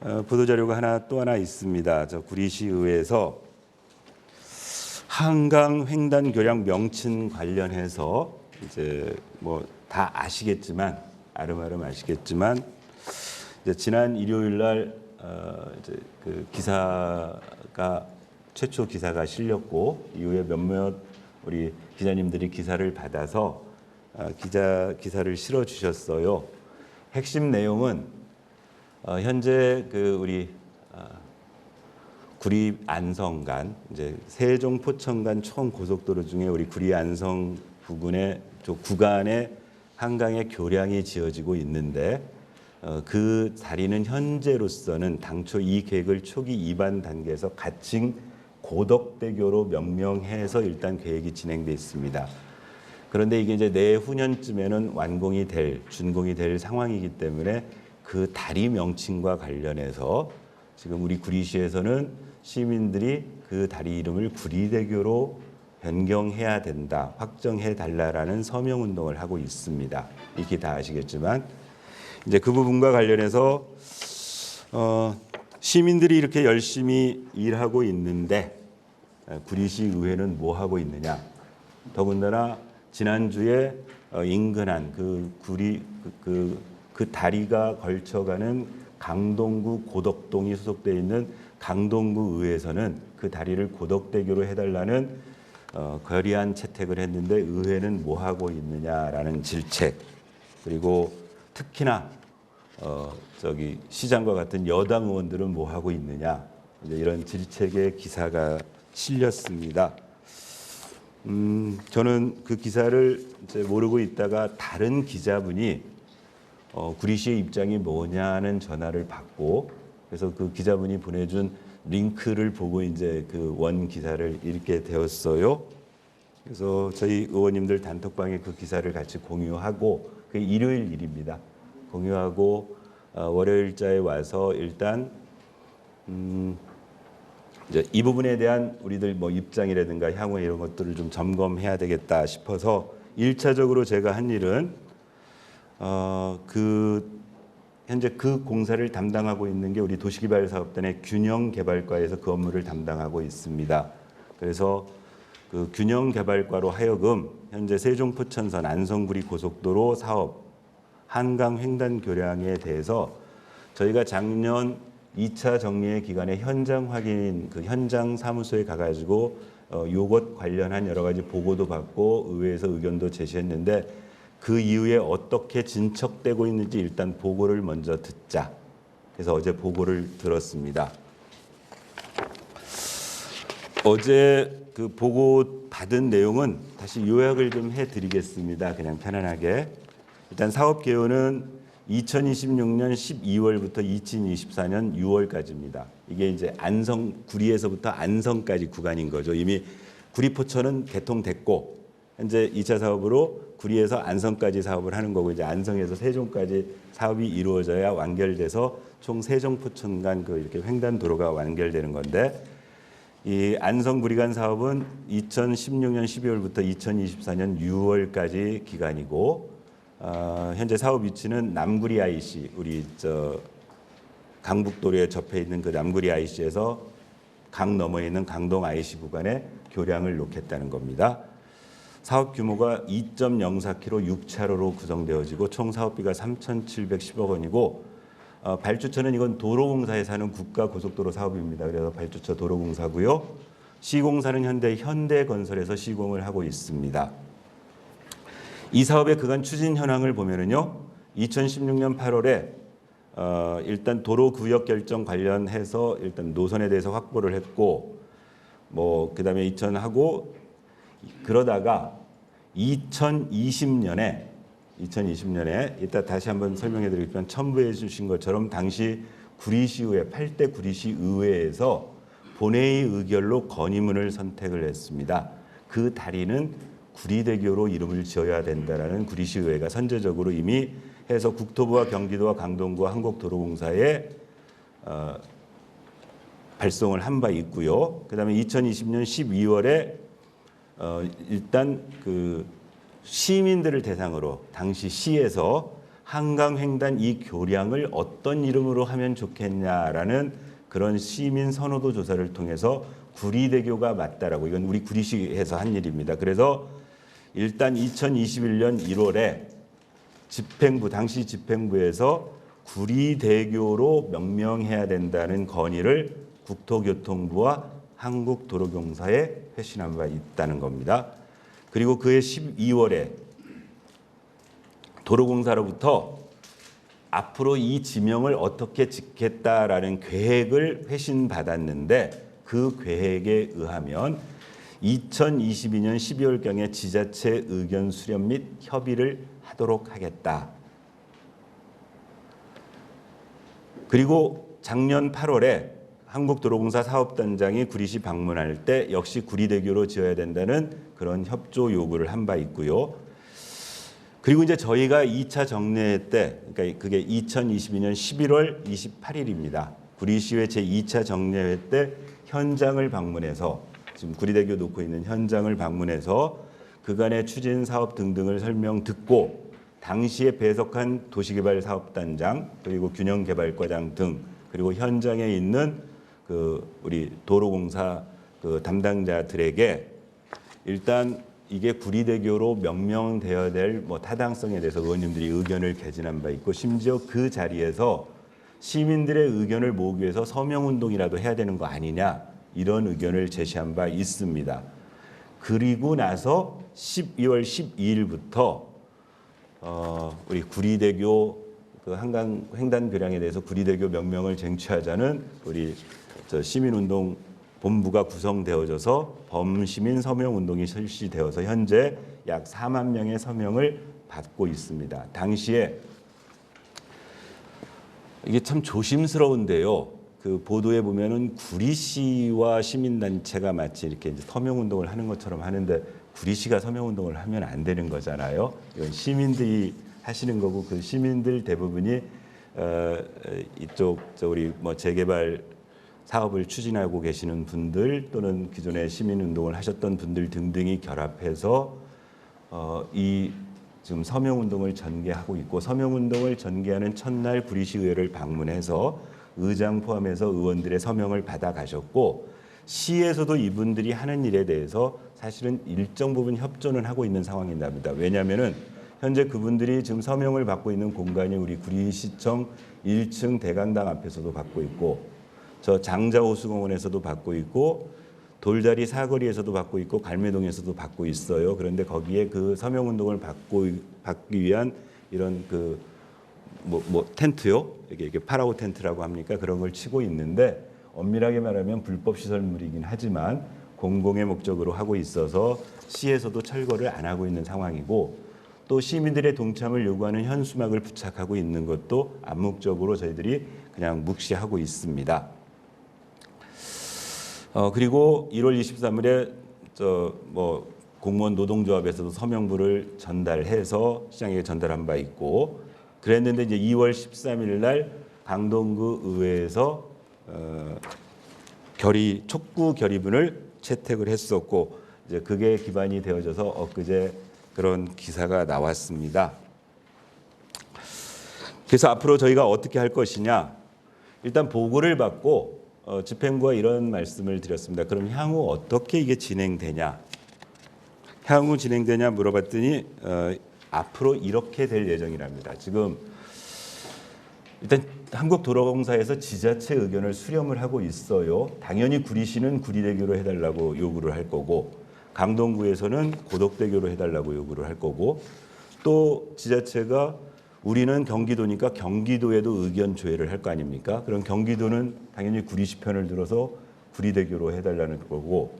보도자료가 또 하나 있습니다. 저 구리시의회에서 한강 횡단 교량 명칭 관련해서 이제 뭐 다 아시겠지만 아름아름 아시겠지만 이제 지난 일요일 날 이제 그 기사가 최초 기사가 실렸고 이후에 몇몇 우리 기자님들이 기사를 받아서 기사를 실어 주셨어요. 핵심 내용은 현재 그 우리 구리 안성 간 이제 세종 포천 간 총 고속도로 중에 우리 구리 안성 부근의 구간에 한강에 교량이 지어지고 있는데 그 다리는 현재로서는 당초 이 계획을 초기 입안 단계에서 가칭 고덕대교로 명명해서 일단 계획이 진행돼 있습니다. 그런데 이게 이제 내후년쯤에는 완공이 준공이 될 상황이기 때문에 그 다리 명칭과 관련해서 지금 우리 구리시에서는 시민들이 그 다리 이름을 구리대교로 변경해야 된다, 확정해 달라라는 서명 운동을 하고 있습니다. 이렇게 다 아시겠지만 이제 그 부분과 관련해서 시민들이 이렇게 열심히 일하고 있는데 구리시 의회는 뭐 하고 있느냐? 더군다나 지난주에 인근한 그 구리 그 다리가 걸쳐가는 강동구 고덕동이 소속되어 있는 강동구 의회에서는 그 다리를 고덕대교로 해달라는 거리안 채택을 했는데 의회는 뭐 하고 있느냐라는 질책, 그리고 특히나 저기 시장과 같은 여당 의원들은 뭐 하고 있느냐, 이제 이런 질책의 기사가 실렸습니다. 저는 그 기사를 이제 모르고 있다가 다른 기자분이 구리시의 입장이 뭐냐는 전화를 받고, 그래서 그 기자분이 보내준 링크를 보고 이제 그 원 기사를 읽게 되었어요. 그래서 저희 의원님들 단톡방에 그 기사를 같이 공유하고, 그 일요일 일입니다. 공유하고 월요일자에 와서 일단 이제 이 부분에 대한 우리들 뭐 입장이라든가 향후에 이런 것들을 좀 점검해야 되겠다 싶어서 1차적으로 제가 한 일은 현재 그 공사를 담당하고 있는 게 우리 도시개발사업단의 균형개발과에서 그 업무를 담당하고 있습니다. 그래서 그 균형개발과로 하여금 현재 세종포천선 안성구리 고속도로 사업 한강 횡단 교량에 대해서 저희가 작년 2차 정리의 기간에 현장 확인 그 현장 사무소에 가가지고 요것 관련한 여러 가지 보고도 받고 의회에서 의견도 제시했는데 그 이후에 어떻게 진척되고 있는지 일단 보고를 먼저 듣자. 그래서 어제 보고를 들었습니다. 어제 그 보고 받은 내용은 다시 요약을 좀 해드리겠습니다. 그냥 편안하게. 일단 사업 개요는 2026년 12월부터 2024년 6월까지입니다. 이게 이제 안성 구리에서부터 안성까지 구간인 거죠. 이미 구리포천은 개통됐고 현재 2차 사업으로 구리에서 안성까지 사업을 하는 거고 이제 안성에서 세종까지 사업이 이루어져야 완결돼서 총 세종 포천 간 그 이렇게 횡단 도로가 완결되는 건데 이 안성 구리 간 사업은 2016년 12월부터 2024년 6월까지 기간이고 현재 사업 위치는 남구리 IC 우리 강북도로에 접해 있는 그 남구리 IC에서 강 너머에 있는 강동 IC 구간에 교량을 놓겠다는 겁니다. 사업 규모가 2.04km 6차로로 구성되어지고 총 사업비가 3,710억 원이고 발주처는 이건 도로공사에서 하는 국가고속도로 사업입니다. 그래서 발주처 도로공사고요. 시공사는 현대건설에서 시공을 하고 있습니다. 이 사업의 그간 추진 현황을 보면은요. 2016년 8월에 일단 도로구역 결정 관련해서 일단 노선에 대해서 확보를 했고 뭐 그다음에 2000하고 그러다가 2020년에 이따 다시 한번 설명해 드리겠지만 첨부해 주신 것처럼 당시 구리시의회 8대 구리시의회에서 본회의 의결로 건의문을 선택을 했습니다. 그 다리는 구리대교로 이름을 지어야 된다라는 구리시의회가 선제적으로 이미 해서 국토부와 경기도와 강동구와 한국도로공사에 발송을 한 바 있고요. 그다음에 2020년 12월에 일단 그 시민들을 대상으로 당시 시에서 한강 횡단 이 교량을 어떤 이름으로 하면 좋겠냐라는 그런 시민 선호도 조사를 통해서 구리대교가 맞다라고 이건 우리 구리시에서 한 일입니다. 그래서 일단 2021년 1월에 당시 집행부에서 구리대교로 명명해야 된다는 건의를 국토교통부와 한국도로공사에 회신한 바 있다는 겁니다. 그리고 그해 12월에 도로공사로부터 앞으로 이 지명을 어떻게 짓겠다라는 계획을 회신받았는데 그 계획에 의하면 2022년 12월경에 지자체 의견 수렴 및 협의를 하도록 하겠다. 그리고 작년 8월에 한국도로공사 사업단장이 구리시 방문할 때 역시 구리대교로 지어야 된다는 그런 협조 요구를 한 바 있고요. 그리고 이제 저희가 2차 정례 때, 그러니까 그게 2022년 11월 28일입니다. 구리시의회 제2차 정례회 때 현장을 방문해서 지금 구리대교 놓고 있는 현장을 방문해서 그간의 추진 사업 등등을 설명 듣고 당시에 배석한 도시개발사업단장 그리고 균형개발과장 등 그리고 현장에 있는 그 우리 도로공사 그 담당자들에게 일단 이게 구리대교로 명명되어야 될 뭐 타당성에 대해서 의원님들이 의견을 개진한 바 있고 심지어 그 자리에서 시민들의 의견을 모으기 위해서 서명운동이라도 해야 되는 거 아니냐 이런 의견을 제시한 바 있습니다. 그리고 나서 12월 12일부터 우리 구리대교 그 한강 횡단 교량에 대해서 구리대교 명명을 쟁취하자는 우리 시민운동 본부가 구성되어져서 범시민 서명운동이 실시되어서 현재 약 4만 명의 서명을 받고 있습니다. 당시에 이게 참 조심스러운데요. 그 보도에 보면은 구리시와 시민단체가 마치 이렇게 이제 서명운동을 하는 것처럼 하는데 구리시가 서명운동을 하면 안 되는 거잖아요. 이건 시민들이 하시는 거고 그 시민들 대부분이 이쪽 우리 뭐 재개발 사업을 추진하고 계시는 분들 또는 기존에 시민운동을 하셨던 분들 등등이 결합해서 이 지금 서명운동을 전개하고 있고 서명운동을 전개하는 첫날 구리시의회를 방문해서 의장 포함해서 의원들의 서명을 받아가셨고 시에서도 이분들이 하는 일에 대해서 사실은 일정 부분 협조는 하고 있는 상황입니다. 왜냐하면은 현재 그분들이 지금 서명을 받고 있는 공간이 우리 구리시청 1층 대강당 앞에서도 받고 있고, 저 장자호수공원에서도 받고 있고, 돌다리 사거리에서도 받고 있고, 갈매동에서도 받고 있어요. 그런데 거기에 그 서명운동을 받기 위한 이런 그 텐트요, 이게 파라오 텐트라고 합니까? 그런 걸 치고 있는데, 엄밀하게 말하면 불법 시설물이긴 하지만 공공의 목적으로 하고 있어서 시에서도 철거를 안 하고 있는 상황이고, 또 시민들의 동참을 요구하는 현수막을 부착하고 있는 것도 암묵적으로 저희들이 그냥 묵시하고 있습니다. 그리고 1월 23일에 공무원 노동조합에서도 서명부를 전달해서 시장에게 전달한 바 있고, 그랬는데 이제 2월 13일 날 강동구 의회에서 촉구 결의문을 채택을 했었고, 이제 그게 기반이 되어져서 엊그제 그런 기사가 나왔습니다. 그래서 앞으로 저희가 어떻게 할 것이냐, 일단 보고를 받고 집행부가 이런 말씀을 드렸습니다. 그럼 향후 어떻게 이게 진행되냐? 향후 진행되냐 물어봤더니 앞으로 이렇게 될 예정이랍니다. 지금 일단 한국도로공사에서 지자체 의견을 수렴을 하고 있어요. 당연히 구리시는 구리대교로 해달라고 요구를 할 거고, 강동구에서는 고덕대교로 해달라고 요구를 할 거고, 또 지자체가 우리는 경기도니까 경기도에도 의견 조회를 할 거 아닙니까? 그럼 경기도는 당연히 구리시 편을 들어서 구리대교로 해달라는 거고,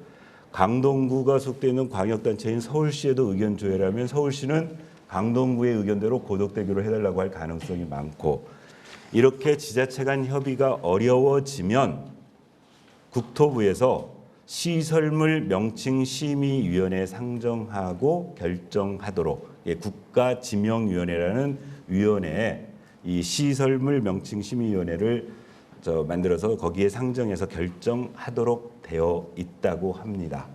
강동구가 속되어 있는 광역단체인 서울시에도 의견 조회를 하면 서울시는 강동구의 의견대로 고덕대교로 해달라고 할 가능성이 많고, 이렇게 지자체 간 협의가 어려워지면 국토부에서 시설물 명칭 심의위원회 상정하고 결정하도록, 국가지명위원회라는 위원회에 이 시설물 명칭 심의위원회를 만들어서 거기에 상정해서 결정하도록 되어 있다고 합니다.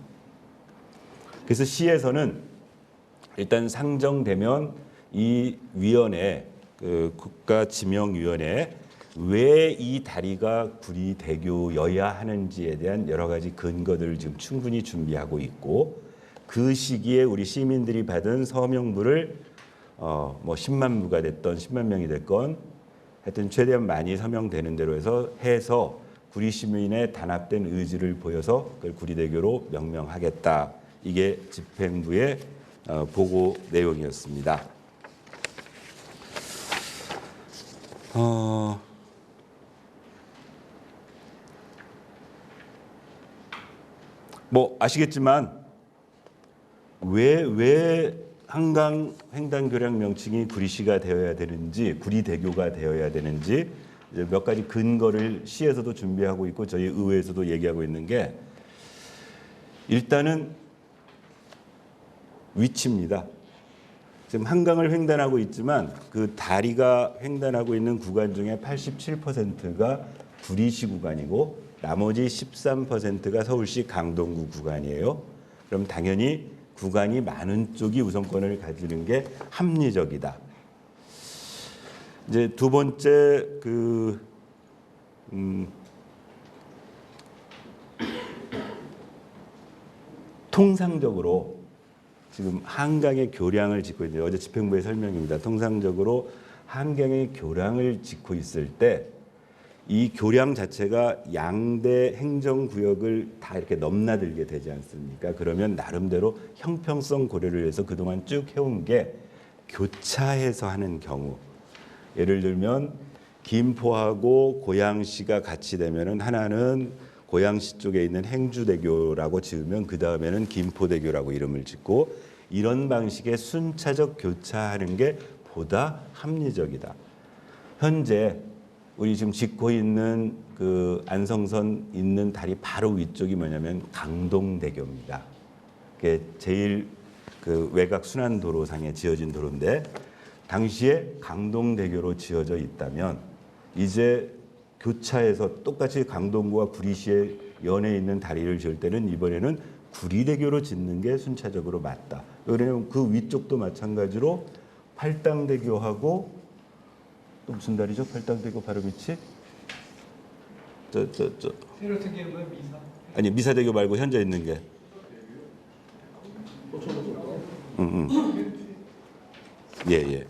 그래서 시에서는 일단 상정되면 이 위원회, 그 국가지명위원회 왜 이 다리가 구리대교여야 하는지에 대한 여러 가지 근거들을 지금 충분히 준비하고 있고, 그 시기에 우리 시민들이 받은 서명부를 10만 부가 됐던 10만 명이 됐건 하여튼 최대한 많이 서명되는 대로 해서 구리 시민의 단합된 의지를 보여서 그걸 구리대교로 명명하겠다. 이게 집행부의 보고 내용이었습니다. 아시겠지만 왜 한강 횡단교량 명칭이 구리시가 되어야 되는지, 구리대교가 되어야 되는지 이제 몇 가지 근거를 시에서도 준비하고 있고 저희 의회에서도 얘기하고 있는 게, 일단은 위치입니다. 지금 한강을 횡단하고 있지만 그 다리가 횡단하고 있는 구간 중에 87%가 구리시 구간이고 나머지 13%가 서울시 강동구 구간이에요. 그럼 당연히 구간이 많은 쪽이 우선권을 가지는 게 합리적이다. 이제 두 번째 통상적으로 지금 한강의 교량을 짓고 있는데, 어제 집행부의 설명입니다. 통상적으로 한강의 교량을 짓고 있을 때 이 교량 자체가 양대 행정구역을 다 이렇게 넘나들게 되지 않습니까? 그러면 나름대로 형평성 고려를 해서 그동안 쭉 해온 게 교차해서 하는 경우, 예를 들면 김포하고 고양시가 같이 되면은 하나는 고양시 쪽에 있는 행주대교라고 지으면 그 다음에는 김포대교라고 이름을 짓고, 이런 방식의 순차적 교차하는 게 보다 합리적이다. 현재 우리 지금 짓고 있는 그 안성선 있는 다리 바로 위쪽이 뭐냐면 강동대교입니다. 그게 제일 그 외곽 순환도로상에 지어진 도로인데, 당시에 강동대교로 지어져 있다면 이제 교차해서 똑같이 강동구와 구리시에 연해 있는 다리를 지을 때는 이번에는 구리대교로 짓는 게 순차적으로 맞다. 왜냐하면 그 위쪽도 마찬가지로 팔당대교하고 또 무슨 다리죠? 팔당대교 바로 밑이? 새로 생기는 건 미사? 아니, 미사대교 말고 현재 있는 게. 예, 예.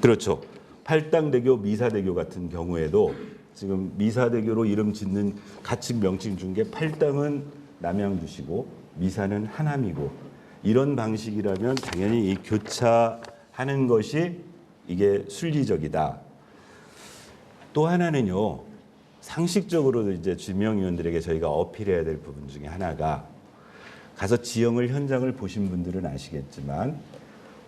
그렇죠. 팔당대교, 미사대교 같은 경우에도 지금 미사대교로 이름 짓는 가칭 명칭 준 게 팔당은 남양주시고 미사는 하남이고 이런 방식이라면 당연히 이 교차하는 것이 이게 순리적이다. 또 하나는요. 상식적으로도 이제 주명위원들에게 저희가 어필해야 될 부분 중에 하나가 가서 지형을 현장을 보신 분들은 아시겠지만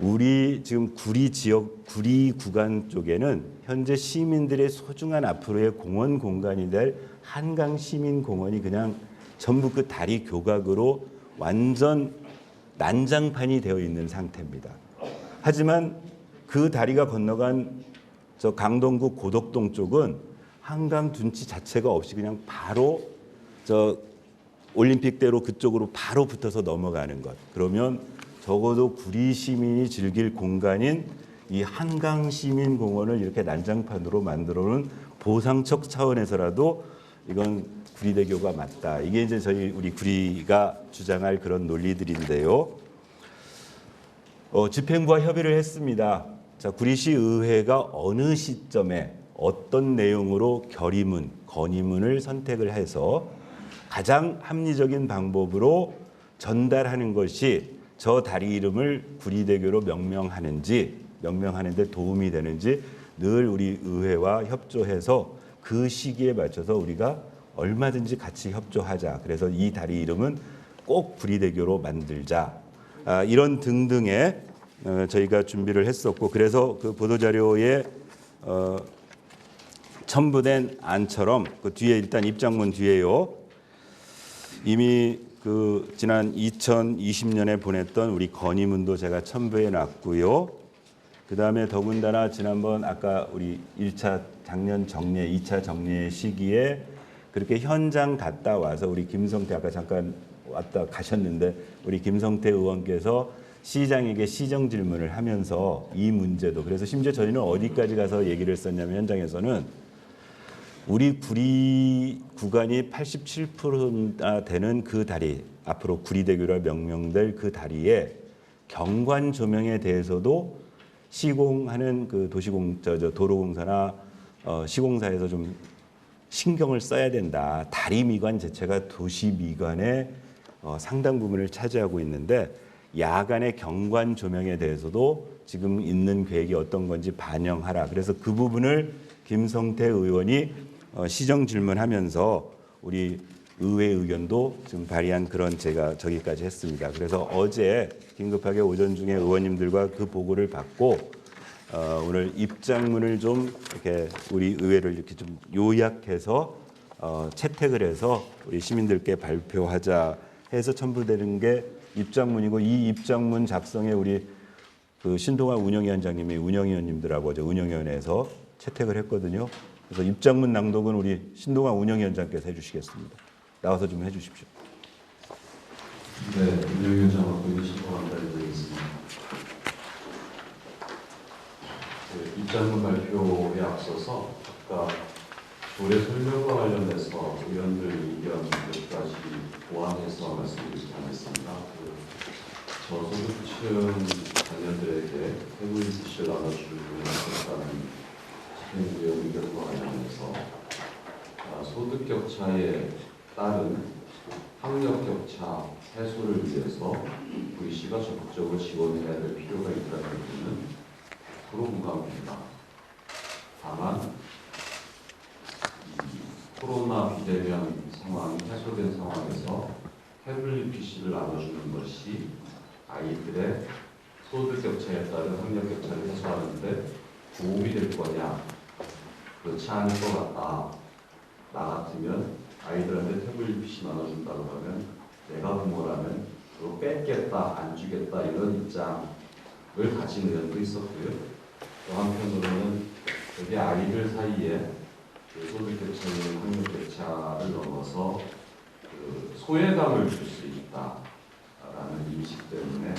우리 지금 구리 지역 구리 구간 쪽에는 현재 시민들의 소중한 앞으로의 공원 공간이 될 한강 시민공원이 그냥 전부 그 다리 교각으로 완전 난장판이 되어 있는 상태입니다. 하지만 그 다리가 건너간 저 강동구 고덕동 쪽은 한강 둔치 자체가 없이 그냥 바로 저 올림픽대로 그쪽으로 바로 붙어서 넘어가는 것. 그러면 적어도 구리 시민이 즐길 공간인 이 한강 시민공원을 이렇게 난장판으로 만들어 놓은 보상적 차원에서라도 이건 구리대교가 맞다. 이게 이제 우리 구리가 주장할 그런 논리들인데요. 집행부와 협의를 했습니다. 자, 구리시 의회가 어느 시점에 어떤 내용으로 결의문, 건의문을 선택을 해서 가장 합리적인 방법으로 전달하는 것이 저 다리 이름을 구리대교로 명명하는 데 도움이 되는지 늘 우리 의회와 협조해서 그 시기에 맞춰서 우리가 얼마든지 같이 협조하자. 그래서 이 다리 이름은 꼭 구리대교로 만들자. 이런 등등의 저희가 준비를 했었고 그래서 그 보도자료에 첨부된 안처럼 그 뒤에 일단 입장문 뒤에요. 이미 그 지난 2020년에 보냈던 우리 건의문도 제가 첨부해 놨고요. 그다음에 더군다나 지난번 아까 우리 1차 작년 정례, 2차 정례 시기에 그렇게 현장 갔다 와서 우리 김성태 아까 잠깐 왔다 가셨는데 우리 김성태 의원께서 시장에게 시정 질문을 하면서 이 문제도 그래서 심지어 저희는 어디까지 가서 얘기를 했었냐면 현장에서는 우리 구리 구간이 87%나 되는 그 다리 앞으로 구리대교로 명명될 그 다리에 경관 조명에 대해서도 시공하는 그 도로공사나 시공사에서 좀 신경을 써야 된다. 다리 미관 자체가 도시 미관의 상당 부분을 차지하고 있는데 야간의 경관 조명에 대해서도 지금 있는 계획이 어떤 건지 반영하라. 그래서 그 부분을 김성태 의원이 시정 질문하면서 우리 의회 의견도 지금 발의한 그런 제가 저기까지 했습니다. 그래서 어제 긴급하게 오전 중에 의원님들과 그 보고를 받고 오늘 입장문을 좀 이렇게 우리 의회를 이렇게 좀 요약해서 채택을 해서 우리 시민들께 발표하자 해서 첨부되는 게 입장문이고 이 입장문 작성에 우리 그 신동아 운영위원장님이 운영위원님들하고 어제 운영위원회에서 채택을 했거든요. 그래서 입장문 낭독은 우리 신동아 운영위원장께서 해주시겠습니다. 나와서 좀 해주십시오. 네, 운영위원장하고 있는 신동아 위원장입니다. 입장문 발표에 앞서서 아까 조례 설명과 관련해서 의원들 의견 몇 가지 보완해서 말씀드리지 않겠습니다. 저소득층 자녀들에게 태블릿을 나눠주는 집행부의 의견과 관련해서 소득 격차에 따른 학력 격차 해소를 위해서 구리시가 적극적으로 지원해야 될 필요가 있다는 부분은 서로 공감합니다. 다만 코로나 비대면 상황이 해소된 상황에서 태블릿 PC를 나눠주는 것이 아이들의 소득 격차에 따른 학력 격차를 해소하는 데 도움이 될 거냐? 그렇지 않을 것 같다. 나 같으면 아이들한테 태블릿 PC 나눠준다고 하면 내가 부모라면 그거 뺏겠다, 안 주겠다 이런 입장을 가진 의원도 있었고요. 또 한편으로는 여기 아이들 사이에 소득 격차는 학력 격차를 넘어서 그 소외감을 줄 수 있다라는 인식 때문에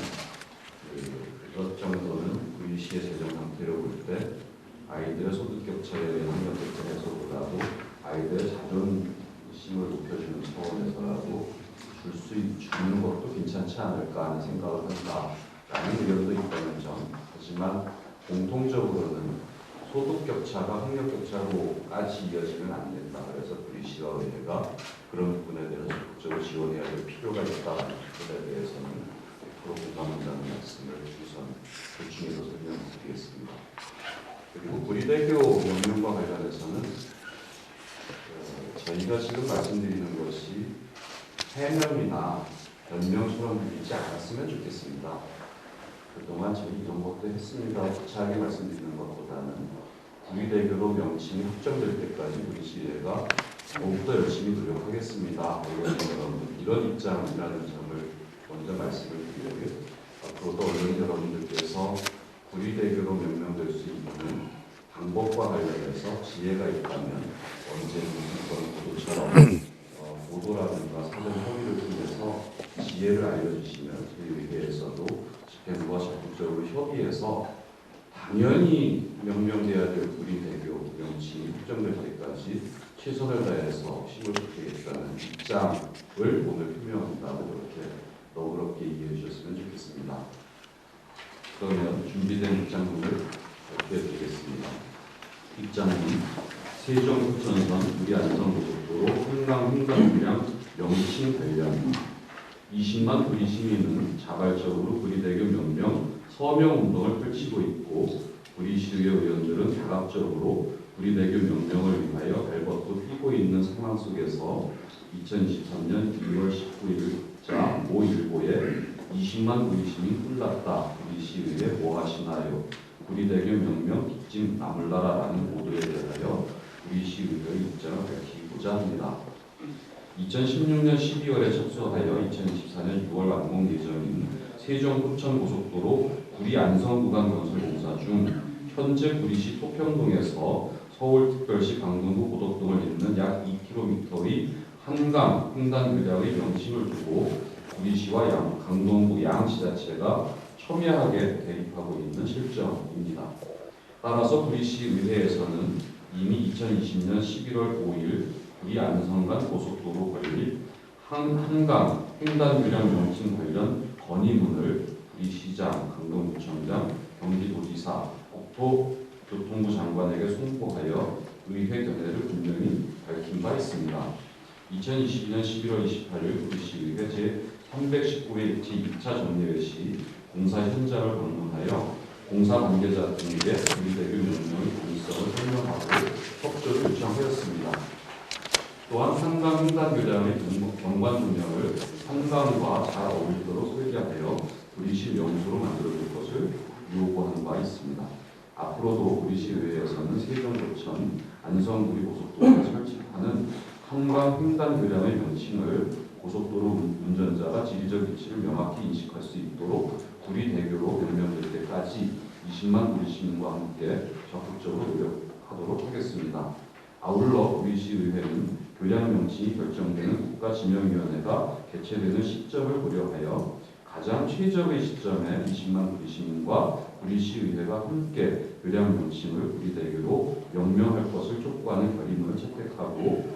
그것 정도는 구리시의 재정 상태를 볼 때 아이들의 소득 격차에 대한 학력 격차 해소보다도 아이들의 자존심을 높여주는 차원에서라도 주는 것도 괜찮지 않을까 하는 생각을 한다라는 의견도 있다는 점. 하지만 공통적으로는 소득 격차가 학력 격차로까지 이어지면 안 된다. 그래서 브리시와 의회가 그런 부분에 대해서 적극적으로 지원해야 될 필요가 있다는 부분에 대해서는 100% 공감한다는 말씀을 우선 보충해서 설명드리겠습니다. 그리고 구리대교 명령과 관련해서는 저희가 지금 말씀드리는 것이 해명이나 변명처럼 들리지 않았으면 좋겠습니다. 그동안 저희 이런 것도 했습니다. 구차하게 말씀드리는 것보다는 구리대교로 명칭이 확정될 때까지 우리 시의회가 더욱더 열심히 노력하겠습니다. 여러분 이런 입장이라는 점을 먼저 말씀을 드리고요. 앞으로도 언론 여러분들께서 구리대교로 명명될 수 있는 방법과 관련해서 지혜가 있다면 언제든지 이런 보도처럼 보도라든가 사전 협의를 통해서 지혜를 알려주시면 저희 의회에서도 집행부와 적극적으로 협의해서 당연히 명명돼야 될 구리대교 명칭이 확정될 때까지 최선을 다해서 힘을 쏟겠다는 입장을 오늘 표명한다고 그렇게 너그럽게 이해해 주셨으면 좋겠습니다. 그러면 준비된 입장문을 발표해 드리겠습니다. 입장문 세종 부천선 구리안성고속도로 한강 명칭 관련 20만 구리 시민은 자발적으로 구리대교 명명 서명운동을 펼치고 있고 구리시의회 의원들은 다각적으로 구리대교 명명을 위하여 발벗고 뛰고 있는 상황 속에서 2023년 2월 19일자 모 일보에 20만 구리 시민 꿀났다. 구리시의회 뭐 하시나요? 구리대교 명명 빚진 나물나라라는 보도에 대하여 구리시의회의 입장을 밝히고자 합니다. 2016년 12월에 착수하여 2024년 6월 완공 예정인 세종 부천고속도로 구리 안성 구간 건설 공사 중 현재 구리시 토평동에서 서울특별시 강동구 고덕동을 잇는 약 2km의 한강 횡단교량의 명칭을 두고 구리시와 강동구 양지자체가 첨예하게 대립하고 있는 실정입니다. 따라서 구리시 의회에서는 이미 2020년 11월 5일 구리 안성간 고속도로 건립 한강 횡단교량 명칭 관련 건의문을 구리시장, 강동구청장, 경기도지사, 국토교통부 장관에게 송부하여 의회 견해를 분명히 밝힌 바 있습니다. 2022년 11월 28일 구리시의회 제319회 제2차 정례회 시 공사 현장을 방문하여 공사 관계자 등에게 구리대교 명령의 공식성을 설명하고 협조를 요청하였습니다. 또한 한강 횡단교량의 경관 조명을 한강과 잘 어울리도록 설계하여 구리시 명소로 만들어줄 것을 요구한 바 있습니다. 앞으로도 구리시의회에서는 세종부천 안성구리 고속도로에 설치하는 한강 횡단교량의 명칭을 고속도로 운전자가 지리적 위치를 명확히 인식할 수 있도록 구리대교로 명명될 때까지 20만 구리 시민과 함께 적극적으로 노력하도록 하겠습니다. 아울러 구리시의회는 교량 명칭이 결정되는 국가지명위원회가 개최되는 시점을 고려하여 가장 최적의 시점에 20만 구리 시민과 구리시의회가 함께 교량 명칭을 구리대교로 명명할 것을 촉구하는 결의문을 채택하고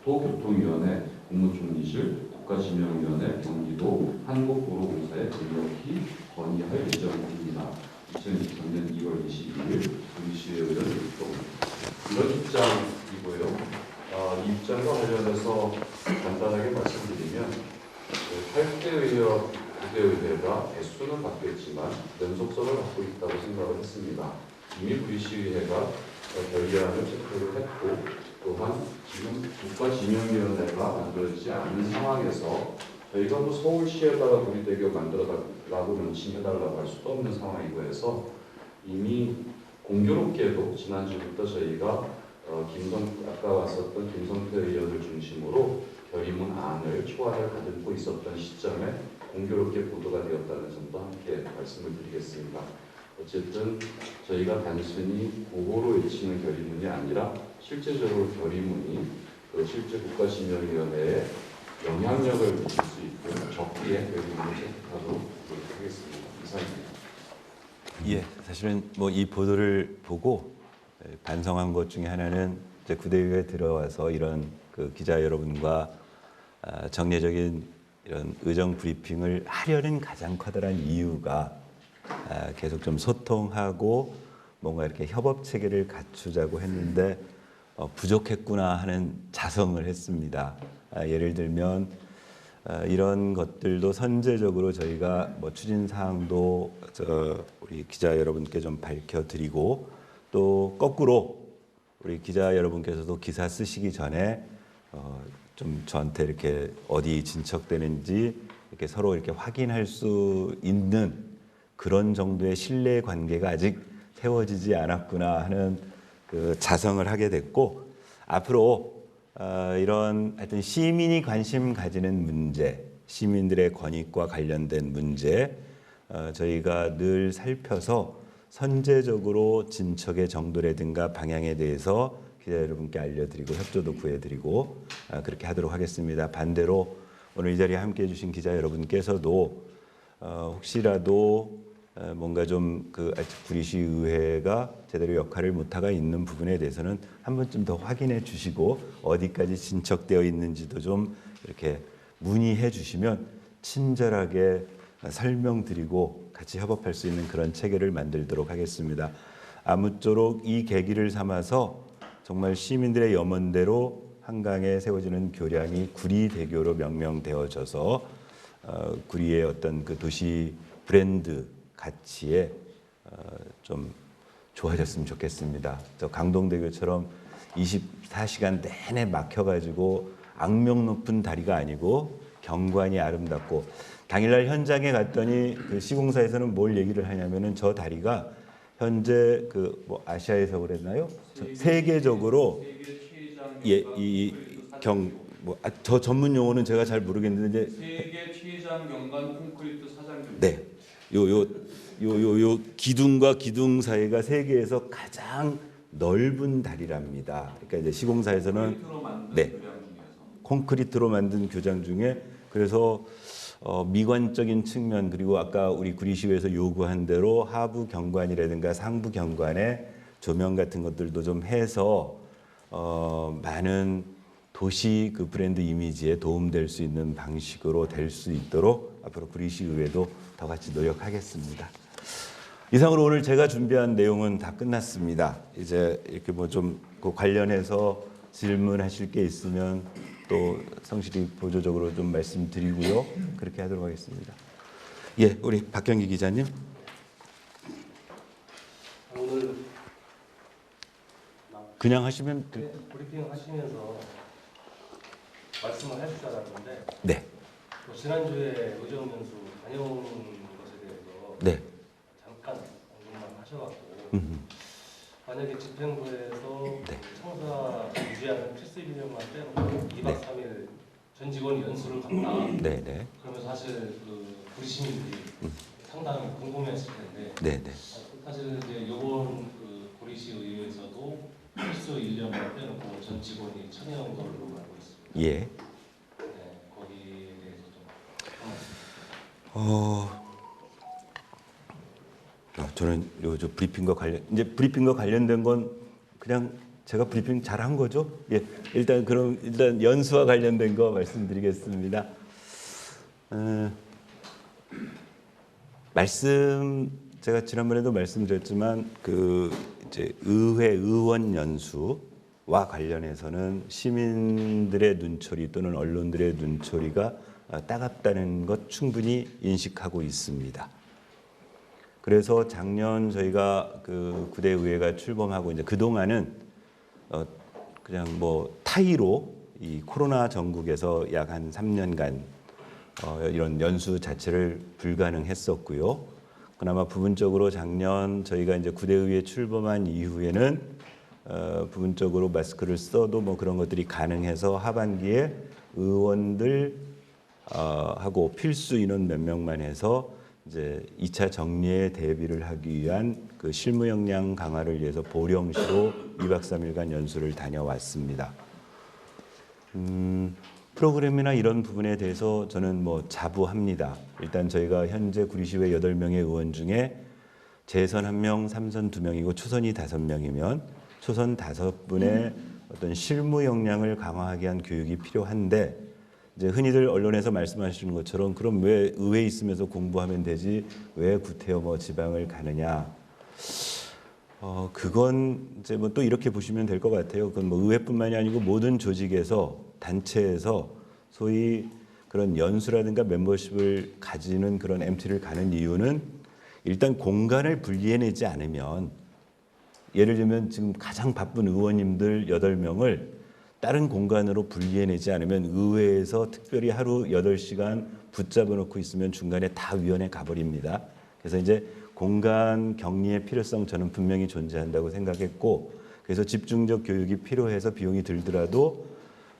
국토교통위원회 국무총리실 국가지명위원회 경기도 한국도로공사에 강력히 건의할 예정입니다. 2023년 2월 22일 구리시의회 의원 일동 이런 입장이고요. 이 입장과 관련해서 간단하게 말씀드리면 8대 의회와 9대 의회가 개수는 바뀌었지만 연속성을 갖고 있다고 생각을 했습니다. 이미 구리시의회가 결의안을 채택을 했고 또한 지금 국가지명위원회가 만들어지지 않는 상황에서 저희가 뭐 서울시에다가 구리대교 만들어달라고 명칭해달라고 할 수도 없는 상황이고 해서 이미 공교롭게도 지난주부터 저희가 아까 왔었던 김성태 의원을 중심으로 결의문 안을 초안을 가지고 있었던 시점에 공교롭게 보도가 되었다는 점도 함께 말씀을 드리겠습니다. 어쨌든 저희가 단순히 구호로 외치는 결의문이 아니라 실제적으로 결의문이 실제 국가지명위원회에 영향력을 미칠 수 있도록 적기에 결의문을 채택하도록 노력하겠습니다. 이상입니다. 예, 사실은 뭐 이 보도를 보고 반성한 것 중에 하나는 이제 구대위에 들어와서 이런 그 기자 여러분과 정례적인 이런 의정 브리핑을 하려는 가장 커다란 이유가 계속 좀 소통하고 뭔가 이렇게 협업 체계를 갖추자고 했는데 부족했구나 하는 자성을 했습니다. 예를 들면 이런 것들도 선제적으로 저희가 뭐 추진 사항도 우리 기자 여러분께 좀 밝혀드리고 또 거꾸로 우리 기자 여러분께서도 기사 쓰시기 전에 좀 저한테 이렇게 어디 진척되는지 이렇게 서로 이렇게 확인할 수 있는 그런 정도의 신뢰 관계가 아직 세워지지 않았구나 하는 그 자성을 하게 됐고 앞으로 이런 하여튼 시민이 관심 가지는 문제, 시민들의 권익과 관련된 문제 저희가 늘 살펴서 선제적으로 진척의 정도라든가 방향에 대해서 기자 여러분께 알려드리고 협조도 구해드리고 그렇게 하도록 하겠습니다. 반대로 오늘 이 자리에 함께해 주신 기자 여러분께서도 혹시라도 뭔가 좀 그 구리시 의회가 제대로 역할을 못하고 있는 부분에 대해서는 한 번쯤 더 확인해 주시고 어디까지 진척되어 있는지도 좀 이렇게 문의해 주시면 친절하게 설명드리고 같이 협업할 수 있는 그런 체계를 만들도록 하겠습니다. 아무쪼록 이 계기를 삼아서 정말 시민들의 염원대로 한강에 세워지는 교량이 구리대교로 명명되어져서 구리의 어떤 그 도시 브랜드 가치에 좀 좋아졌으면 좋겠습니다. 저 강동대교처럼 24시간 내내 막혀가지고 악명 높은 다리가 아니고 경관이 아름답고 당일날 현장에 갔더니 그 시공사에서는 뭘 얘기를 하냐면은 저 다리가 현재 그 뭐 아시아에서 그랬나요? 세계적으로 저 전문 용어는 제가 잘 모르겠는데 세계 최장 경관 콘크리트 사장님. 네. 요 기둥과 기둥 사이가 세계에서 가장 넓은 다리랍니다. 그러니까 이제 시공사에서는 콘크리트로 만든 교장 중에 그래서 미관적인 측면 그리고 아까 우리 구리시에서 요구한 대로 하부 경관이라든가 상부 경관에 조명 같은 것들도 좀 해서 많은 도시 그 브랜드 이미지에 도움될 수 있는 방식으로 될 수 있도록 앞으로 구리시 의회도 더 같이 노력하겠습니다. 이상으로 오늘 제가 준비한 내용은 다 끝났습니다. 이제 이렇게 뭐 좀 그 관련해서 질문하실 게 있으면 또 성실히 보조적으로 좀 말씀드리고요. 그렇게 하도록 하겠습니다. 예, 우리 박경기 기자님. 오늘 그냥 하시면 브리핑 하시면서 말씀을 하실 줄 알았는데 네. 지난주에 의정연수 다녀온 것에 대해서 네. 잠깐 언급만 하셔갖고 만약에 집행부에서 네. 청사 유지하는 필수 인력만 빼놓고 2박 3일 전 직원이 연수를 간다. 네, 네. 그러면 사실 그 우리 시민들이 상당히 궁금해했을 텐데 네, 네. 사실 이제 이번 그 고리시 의회에서도 필수 인력만 빼놓고 전 직원이 1,000여 걸로 알고 있습니다. 예. 네, 거기에 대해서 좀 저는 저 브리핑과 관련된 건 그냥 제가 브리핑 잘 한 거죠? 예. 일단 연수와 관련된 거 말씀드리겠습니다. 제가 지난번에도 말씀드렸지만 그 이제 의원 연수와 관련해서는 시민들의 눈초리 또는 언론들의 눈초리가 따갑다는 것 충분히 인식하고 있습니다. 그래서 작년 저희가 그 구대 의회가 출범하고 이제 그 동안은 그냥 뭐 타이로 이 코로나 전국에서 약 한 3년간 이런 연수 자체를 불가능했었고요. 그나마 부분적으로 작년 저희가 이제 구대 의회 출범한 이후에는 부분적으로 마스크를 써도 뭐 그런 것들이 가능해서 하반기에 의원들 하고 필수 인원 몇 명만 해서 이제 2차 정리에 대비를 하기 위한 그 실무 역량 강화를 위해서 보령시로 2박 3일간 연수를 다녀왔습니다. 프로그램이나 이런 부분에 대해서 저는 뭐 자부합니다. 일단 저희가 현재 구리시의회 8명의 의원 중에 재선 1명, 3선 2명이고 초선이 5명이면 초선 5분의 어떤 실무 역량을 강화하기 위한 교육이 필요한데 이제 흔히들 언론에서 말씀하시는 것처럼 그럼 왜 의회에 있으면서 공부하면 되지 왜 구태여 뭐 지방을 가느냐? 그건 이제 뭐 또 이렇게 보시면 될 것 같아요. 그건 뭐 의회뿐만이 아니고 모든 조직에서 단체에서 소위 그런 연수라든가 멤버십을 가지는 그런 MT를 가는 이유는 일단 공간을 분리해내지 않으면 예를 들면 지금 가장 바쁜 의원님들 8명을 다른 공간으로 분리해내지 않으면 의회에서 특별히 하루 8시간 붙잡아 놓고 있으면 중간에 다 위원회 가버립니다. 그래서 이제 공간 격리의 필요성 저는 분명히 존재한다고 생각했고 그래서 집중적 교육이 필요해서 비용이 들더라도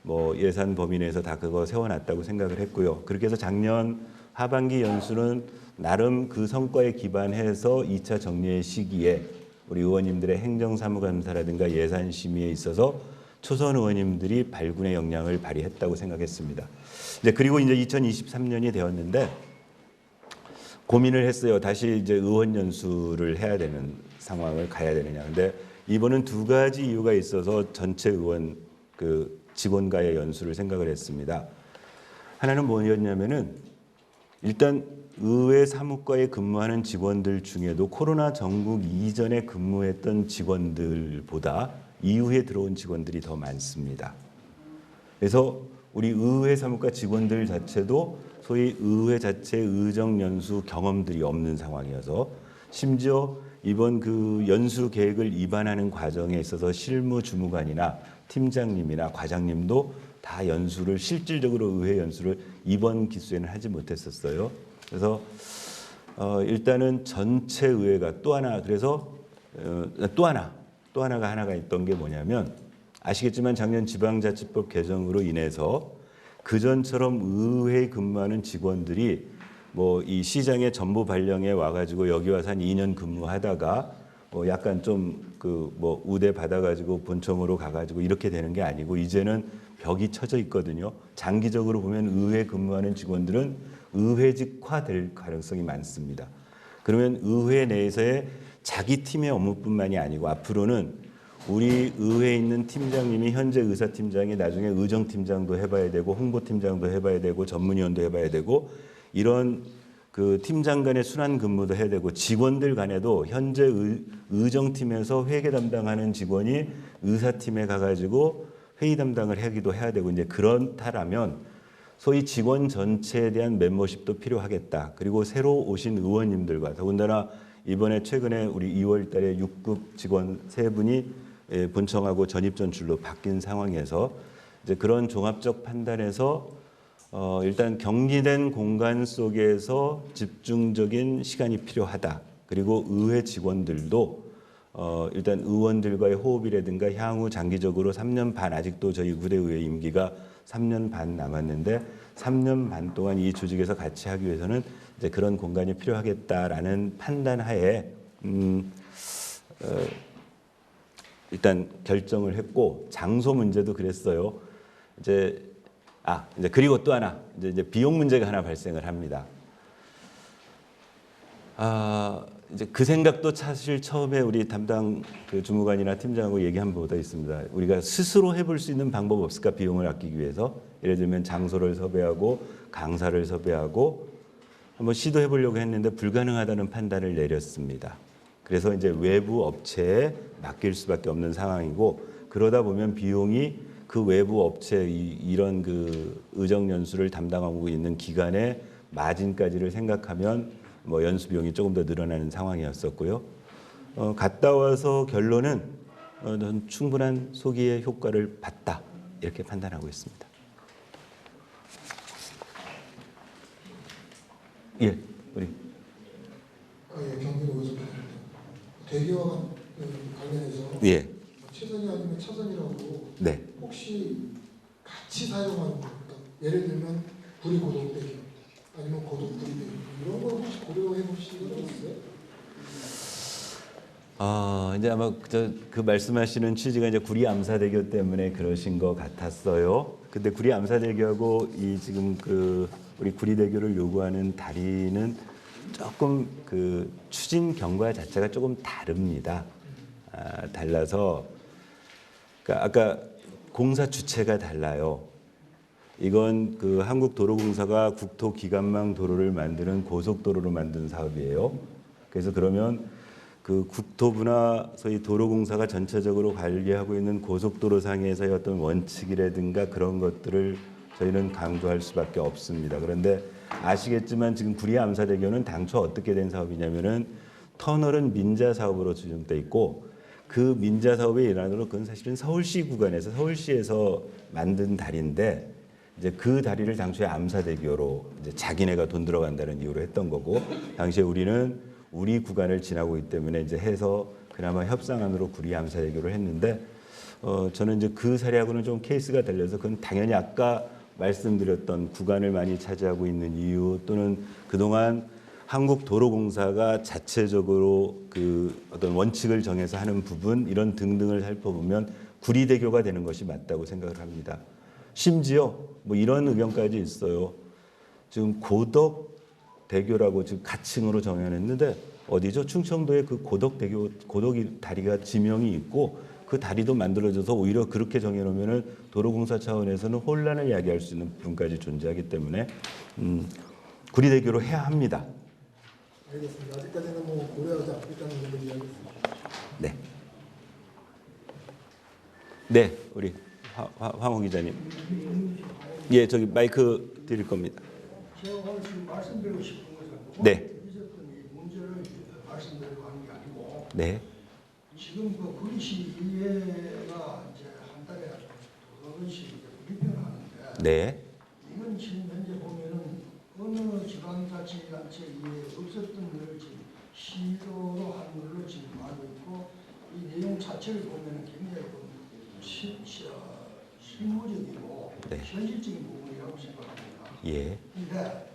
뭐 예산 범위 내에서 다 그거 세워놨다고 생각을 했고요. 그렇게 해서 작년 하반기 연수는 나름 그 성과에 기반해서 2차 정리의 시기에 우리 의원님들의 행정사무감사라든가 예산심의에 있어서 초선 의원님들이 발군의 역량을 발휘했다고 생각했습니다. 그리고 이제 2023년이 되었는데 고민을 했어요. 다시 이제 의원 연수를 해야 되는 상황을 가야 되느냐. 근데 이번은 두 가지 이유가 있어서 전체 의원 그 직원과의 연수를 생각을 했습니다. 하나는 뭐였냐면은 일단 의회 사무과에 근무하는 직원들 중에도 코로나 전국 이전에 근무했던 직원들보다 이후에 들어온 직원들이 더 많습니다. 그래서 우리 의회 사무과 직원들 자체도 소위 의회 자체의 의정 연수 경험들이 없는 상황이어서 심지어 이번 그 연수 계획을 입안하는 과정에 있어서 실무 주무관이나 팀장님이나 과장님도 다 연수를 실질적으로 의회 연수를 이번 기수에는 하지 못했었어요. 그래서 일단은 전체 의회가 또 하나 그래서 또 하나가 있던 게 뭐냐면 아시겠지만 작년 지방자치법 개정으로 인해서 그전처럼 의회에 근무하는 직원들이 뭐 이 시장의 전부 발령에 와가지고 여기 와서 한 2년 근무하다가 뭐 약간 좀 그 뭐 우대 받아가지고 본청으로 가가지고 이렇게 되는 게 아니고 이제는 벽이 쳐져 있거든요. 장기적으로 보면 의회 근무하는 직원들은 의회직화될 가능성이 많습니다. 그러면 의회 내에서의 자기 팀의 업무뿐만이 아니고 앞으로는 우리 의회에 있는 팀장님이 현재 의사팀장이 나중에 의정팀장도 해봐야 되고 홍보팀장도 해봐야 되고 전문위원도 해봐야 되고 이런 그 팀장 간의 순환 근무도 해야 되고 직원들 간에도 현재 의정팀에서 회계 담당하는 직원이 의사팀에 가가지고 회의 담당을 하기도 해야 되고 이제 그렇다라면 소위 직원 전체에 대한 멤버십도 필요하겠다. 그리고 새로 오신 의원님들과 더군다나 이번에 최근에 우리 2월 달에 6급 직원 3분이 본청하고 전입 전출로 바뀐 상황에서 이제 그런 종합적 판단에서 일단 격리된 공간 속에서 집중적인 시간이 필요하다. 그리고 의회 직원들도 일단 의원들과의 호흡이라든가 향후 장기적으로 3년 반 아직도 저희 구대의회 임기가 3년 반 남았는데 3년 반 동안 이 조직에서 같이 하기 위해서는 이제 그런 공간이 필요하겠다라는 판단하에 일단 결정을 했고 장소 문제도 그랬어요. 이제 그리고 또 하나 이제 비용 문제가 하나 발생을 합니다. 이제 그 생각도 사실 처음에 우리 담당 그 주무관이나 팀장하고 얘기한 바보다 있습니다. 우리가 스스로 해볼 수 있는 방법 없을까 비용을 아끼기 위해서 예를 들면 장소를 섭외하고 강사를 섭외하고 한번 시도해 보려고 했는데 불가능하다는 판단을 내렸습니다. 그래서 이제 외부 업체에 맡길 수밖에 없는 상황이고 그러다 보면 비용이 그 외부 업체 이런 그 의정 연수를 담당하고 있는 기관의 마진까지를 생각하면 뭐 연수 비용이 조금 더 늘어나는 상황이었었고요. 갔다 와서 결론은 충분한 소기의 효과를 봤다 이렇게 판단하고 있습니다. 예, 우리. 경기도 의석입니다. 대기와 관련해서 예. 최선이 아니면 차선이라고 네. 혹시 같이 사용하는 거, 그러니까 예를 들면 불이 고독대기 아니면 고독 불이대기 이런 걸 혹시 고려해 보신 적 있어요? 이제 아마 그 말씀하시는 취지가 이제 구리 암사대교 때문에 그러신 것 같았어요. 근데 구리 암사대교하고 이 지금 그 우리 구리대교를 요구하는 다리는 조금 그 추진 경과 자체가 조금 다릅니다. 달라서 그러니까 아까 공사 주체가 달라요. 이건 그 한국도로공사가 국토기관망 도로를 만드는 고속도로로 만든 사업이에요. 그래서 그러면 그 국토부나 소위 도로공사가 전체적으로 관리하고 있는 고속도로 상에서의 어떤 원칙이라든가 그런 것들을 저희는 강조할 수밖에 없습니다. 그런데 아시겠지만 지금 구리 암사대교는 당초 어떻게 된 사업이냐면은 터널은 민자 사업으로 지정돼 있고 그 민자 사업의 일환으로 그건 사실은 서울시 구간에서 서울시에서 만든 다리인데 이제 그 다리를 당초에 암사대교로 이제 자기네가 돈 들어간다는 이유로 했던 거고 당시에 우리는 우리 구간을 지나고 있기 때문에 이제 해서 그나마 협상안으로 구리 암사대교를 했는데 저는 이제 그 사례하고는 좀 케이스가 달라서 그건 당연히 아까 말씀드렸던 구간을 많이 차지하고 있는 이유 또는 그동안 한국도로공사가 자체적으로 그 어떤 원칙을 정해서 하는 부분 이런 등등을 살펴보면 구리대교가 되는 것이 맞다고 생각을 합니다. 심지어 뭐 이런 의견까지 있어요. 지금 고덕대교라고 지금 가칭으로 정해냈는데 어디죠? 충청도에 그 고덕대교, 고덕이 다리가 지명이 있고 그 다리도 만들어져서 오히려 그렇게 정해놓으면은 도로공사 차원에서는 혼란을 야기할 수 있는 부분까지 존재하기 때문에 구리대교로 해야 합니다. 알겠습니다. 아직까지는 뭐 고려하지 않고 있다는 점을 이야기했습니다. 네. 네, 우리 황호 기자님. 예, 저기 마이크 드릴 겁니다. 제가 오늘 지금 말씀드리고 싶은 것은 네. 있었던 이 문제를 말씀드리고 하는 게 아니고 네, 지금 그 구리시 의회가 이제 한 달에 두 번씩 브리핑을 하는데 네, 이건 지금 현재 보면은 어느 지방자치단체 이외에 없었던 것을 지금 시도로 하는 걸로 지금 알고 있고 이 내용 자체를 보면은 굉장히 실무적이고 네. 현실적인 부분이라고 생각합니다. 예, 근데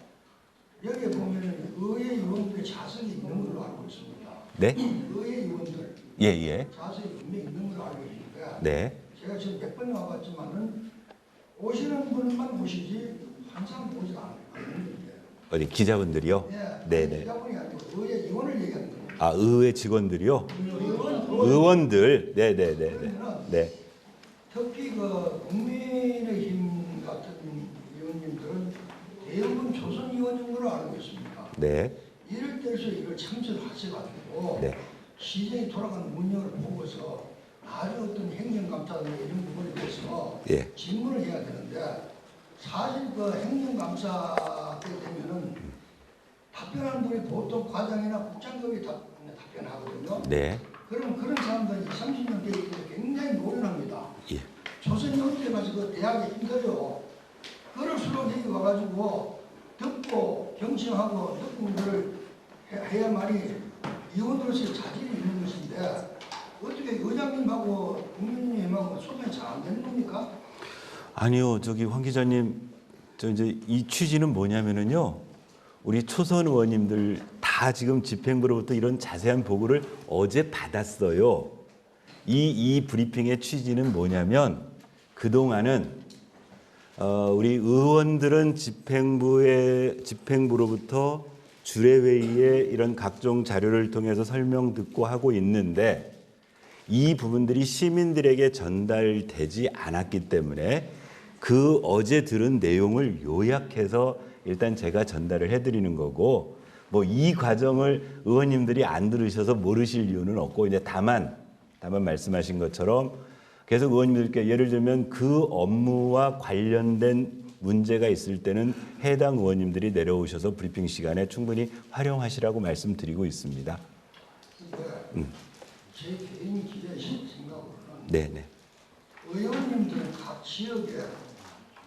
여기에 보면은 의회 의원들의 자석이 있는 걸로 알고 있습니다. 네, 의회 의원들 예, 예, 자석이 분명히 있는 걸로 알고 있는데 네. 제가 지금 몇 번 와봤지만은 오시는 분만 보시지 항상 보지 않는데 어디 기자분들이요? 네, 네. 기자분이 아니고 의회 의원을 얘기하는 겁니다. 아, 의회 직원들이요? 의원, 의원들, 네, 네, 네, 네, 그러면은 네, 특히 그 국민의힘 같은 의원님들은 대부분 조선 의원인 걸로 알고 있습니다. 네, 이럴 때에서 이걸 참석하셔가지고 네, 시정이 돌아가는 운영을 보고서 아주 어떤 행정감사나 이런 부분에 대해서 예, 질문을 해야 되는데 사실 그 행정감사 때 되면은 답변하는 분이 보통 과장이나 국장급이 답변하거든요. 네, 그럼 그런 사람들이 30년 돼 있기 때문에 굉장히 노련합니다. 예, 조선이 어떻게 가지고 대학에 힘들어요. 그럴수록 여기 와가지고 듣고 경청하고 듣는 것을 해야만이 의원으로서의 자질이 있는 것인데 어떻게 의장님하고 국민의힘하고 소통이 잘 안 되는 겁니까? 아니요, 저기 황 기자님, 저 이제 이 취지는 뭐냐면은요, 우리 초선 의원님들 다 지금 집행부로부터 이런 자세한 보고를 어제 받았어요. 이 브리핑의 취지는 뭐냐면 그동안은 우리 의원들은 집행부로부터 주례회의에 이런 각종 자료를 통해서 설명 듣고 하고 있는데 이 부분들이 시민들에게 전달되지 않았기 때문에 그 어제 들은 내용을 요약해서 일단 제가 전달을 해드리는 거고 뭐 이 과정을 의원님들이 안 들으셔서 모르실 이유는 없고 이제 다만 말씀하신 것처럼 계속 의원님들께 예를 들면 그 업무와 관련된 문제가 있을 때는 해당 의원님들이 내려오셔서 브리핑 시간에 충분히 활용하시라고 말씀드리고 있습니다. 근데 제 개인 기자이신 생각으로는 네네. 의원님들은 각 지역에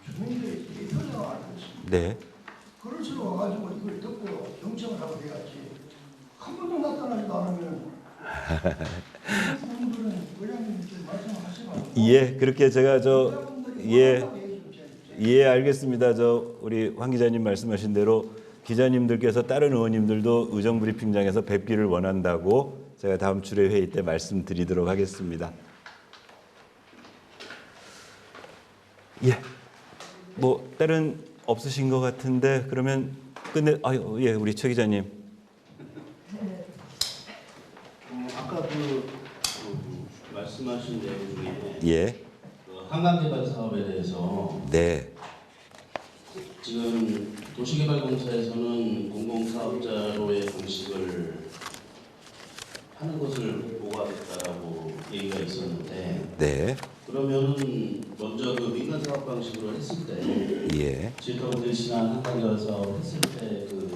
주민들의 대표자가 알고 있습니다. 네. 그럴수록 와가지고 이걸 듣고 경청을 하고 해야지 한 번도 나타나지도 않으면 그분들은 의장님께 말씀하시고 예, 그렇게 제가 예, 알겠습니다. 우리 황 기자님 말씀하신 대로 기자님들께서 다른 의원님들도 의정 브리핑장에서 뵙기를 원한다고 제가 다음 주례 회의 때 말씀드리도록 하겠습니다. 예, 뭐 다른 없으신 것 같은데 그러면 예, 우리 최 기자님. 아까 말씀하신 내용 중에 예, 그 한강개발 사업에 대해서 네, 지금 도시개발공사에서는 공공사업자로의 방식을 하는 것을 보고하겠다라고 얘기가 있었는데 네. 그러면은 먼저 그 민간 사업 방식으로 했을 때 예. 지금까지 지난 한강개발 사업 했을 때 그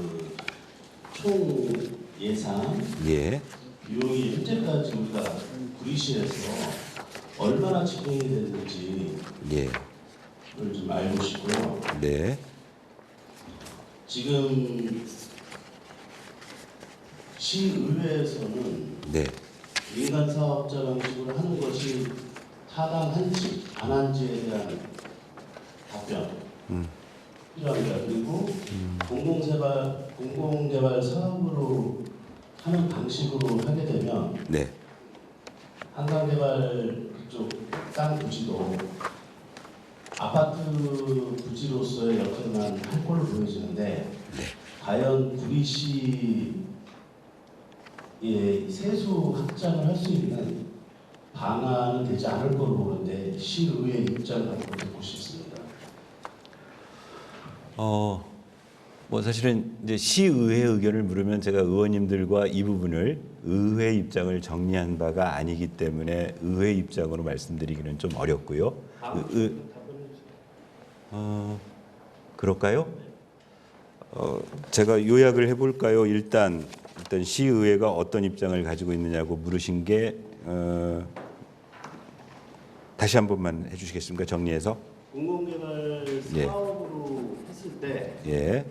총 예산 예. 비용이 현재까지 우리가 구리시에서 얼마나 집행이 됐는지 예. 그걸 좀 알고 싶고요. 네. 지금 시의회에서는 네. 민간 사업자 방식으로 하는 것이 타당한지 안 한지에 대한 답변 필요합니다. 그리고 공공개발 사업으로 하는 방식으로 하게 되면 네. 한강개발 그쪽 땅 부지도 아파트 부지로서의 역할만 할 걸로 보여지는데 과연 구리시의 세수 확장을 할 수 있는 방안은 되지 않을 걸로 보는데 시의회 입장을 한번 듣고 싶습니다. 뭐 사실은 이제 시의회 의견을 물으면 제가 의원님들과 이 부분을 의회 입장을 정리한 바가 아니기 때문에 의회 입장으로 말씀드리기는 좀 어렵고요. 그럴까요? 제가 요약을 해볼까요? 일단 시의회가 어떤 입장을 가지고 있느냐고 물으신 게 다시 한 번만 해주시겠습니까? 정리해서. 공공개발 예. 사업으로 했을 때 예.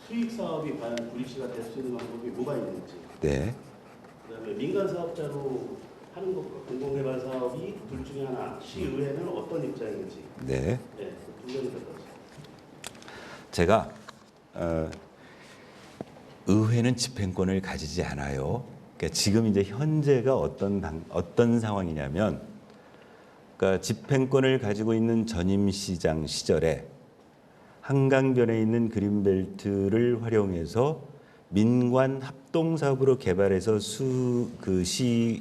수익 사업이 과연 구리시가 될 수 있는 방법이 뭐가 있는지, 네. 그다음에 민간 사업자로 하는 것과 공공개발 사업이 둘 중에 하나, 시의회는 어떤 입장인지, 네. 네, 두 가지 들어가죠. 제가 의회는 집행권을 가지지 않아요. 그러니까 지금 이제 현재가 어떤 상황이냐면, 그러니까 집행권을 가지고 있는 전임시장 시절에 한강변에 있는 그린벨트를 활용해서 민관 합동 사업으로 개발해서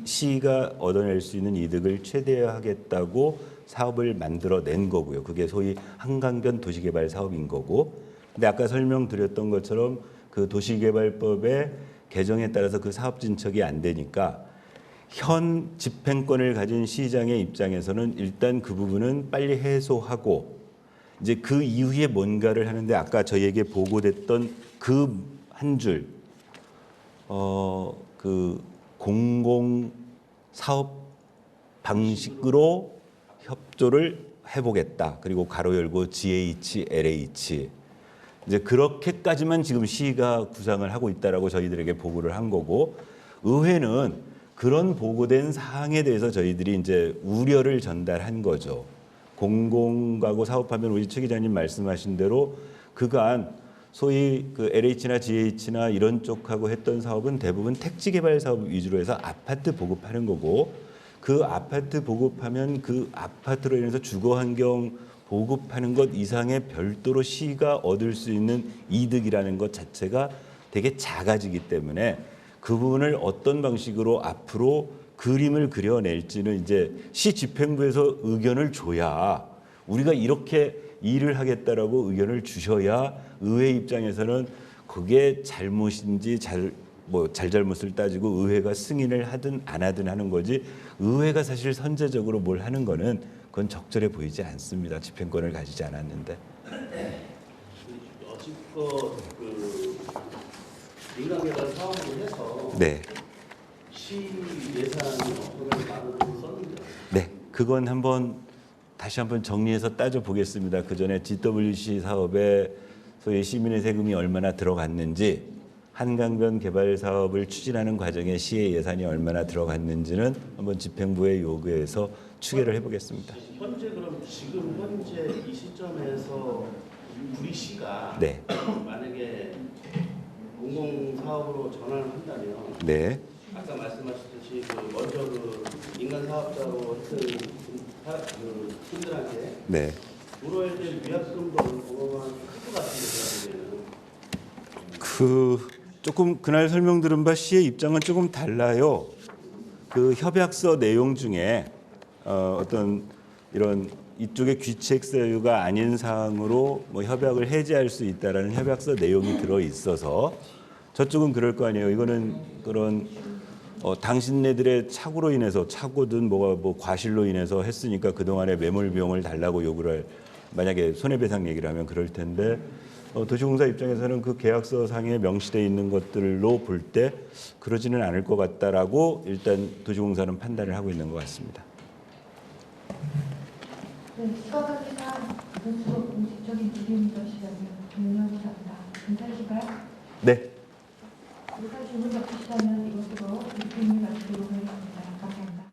시가 얻어낼 수 있는 이득을 최대화하겠다고 사업을 만들어낸 거고요. 그게 소위 한강변 도시개발 사업인 거고. 근데 아까 설명드렸던 것처럼 그 도시개발법의 개정에 따라서 그 사업 진척이 안 되니까 현 집행권을 가진 시장의 입장에서는 일단 그 부분은 빨리 해소하고 이제 그 이후에 뭔가를 하는데 아까 저희에게 보고됐던 그 한 줄, 그 공공 사업 방식으로 협조를 해보겠다. 그리고 가로 열고 GH, LH 이제 그렇게까지만 지금 시가 구상을 하고 있다라고 저희들에게 보고를 한 거고, 의회는 그런 보고된 사항에 대해서 저희들이 이제 우려를 전달한 거죠. 공공가구 사업하면 우리 최 기자님 말씀하신 대로 그간 소위 그 LH나 GH나 이런 쪽하고 했던 사업은 대부분 택지 개발 사업 위주로 해서 아파트 보급하는 거고, 그 아파트 보급하면 그 아파트로 인해서 주거 환경 보급하는 것 이상의 별도로 시가 얻을 수 있는 이득이라는 것 자체가 되게 작아지기 때문에 그 부분을 어떤 방식으로 앞으로 그림을 그려낼지는 이제 시 집행부에서 의견을 줘야, 우리가 이렇게 일을 하겠다라고 의견을 주셔야 의회 입장에서는 그게 잘못인지 잘잘못을 따지고 의회가 승인을 하든 안 하든 하는 거지, 의회가 사실 선제적으로 뭘 하는 거는 그건 적절해 보이지 않습니다. 집행권을 가지지 않았는데. 여지껏 그 민간개발 사업을 해서 네. 시 예산이 어떤 많은 썼는데. 네. 그건 다시 한번 정리해서 따져 보겠습니다. 그 전에 GWC 사업에 소위 시민의 세금이 얼마나 들어갔는지, 한강변 개발 사업을 추진하는 과정에 시의 예산이 얼마나 들어갔는지는 한번 집행부의 요구에서 추계를 해보겠습니다. 지금 현재 이 시점에서 구리시가 네. 만약에 공공사업으로 전환을 한다면, 네. 아까 말씀하셨듯이 먼저 민간 사업자로 했던 분들한테 네. 물어야 될 위약금도 어마어마한 클것 같은데, 조금 그날 설명 들은 바 시의 입장은 조금 달라요. 그 협약서 내용 중에 어떤 이런 이쪽의 귀책 사유가 아닌 사항으로 뭐 협약을 해지할 수 있다라는 협약서 내용이 들어 있어서 저쪽은 그럴 거 아니에요. 이거는 그런 당신네들의 착오로 인해서 착오든 뭐가 뭐 과실로 인해서 했으니까 그동안의 매몰 비용을 달라고 요구를 할, 만약에 손해배상 얘기를 하면 그럴 텐데 도시공사 입장에서는 그 계약서 상에 명시되어 있는 것들로 볼 때 그러지는 않을 것 같다라고 일단 도시공사는 판단을 하고 있는 것 같습니다. 네, 시각관계상 이것으로 공식적인 질의인 것이라면 종료합니다. 괜찮으실까요? 네. 의사 질문 없으시다면 이것으로 브리핑을 마치도록 하겠습니다.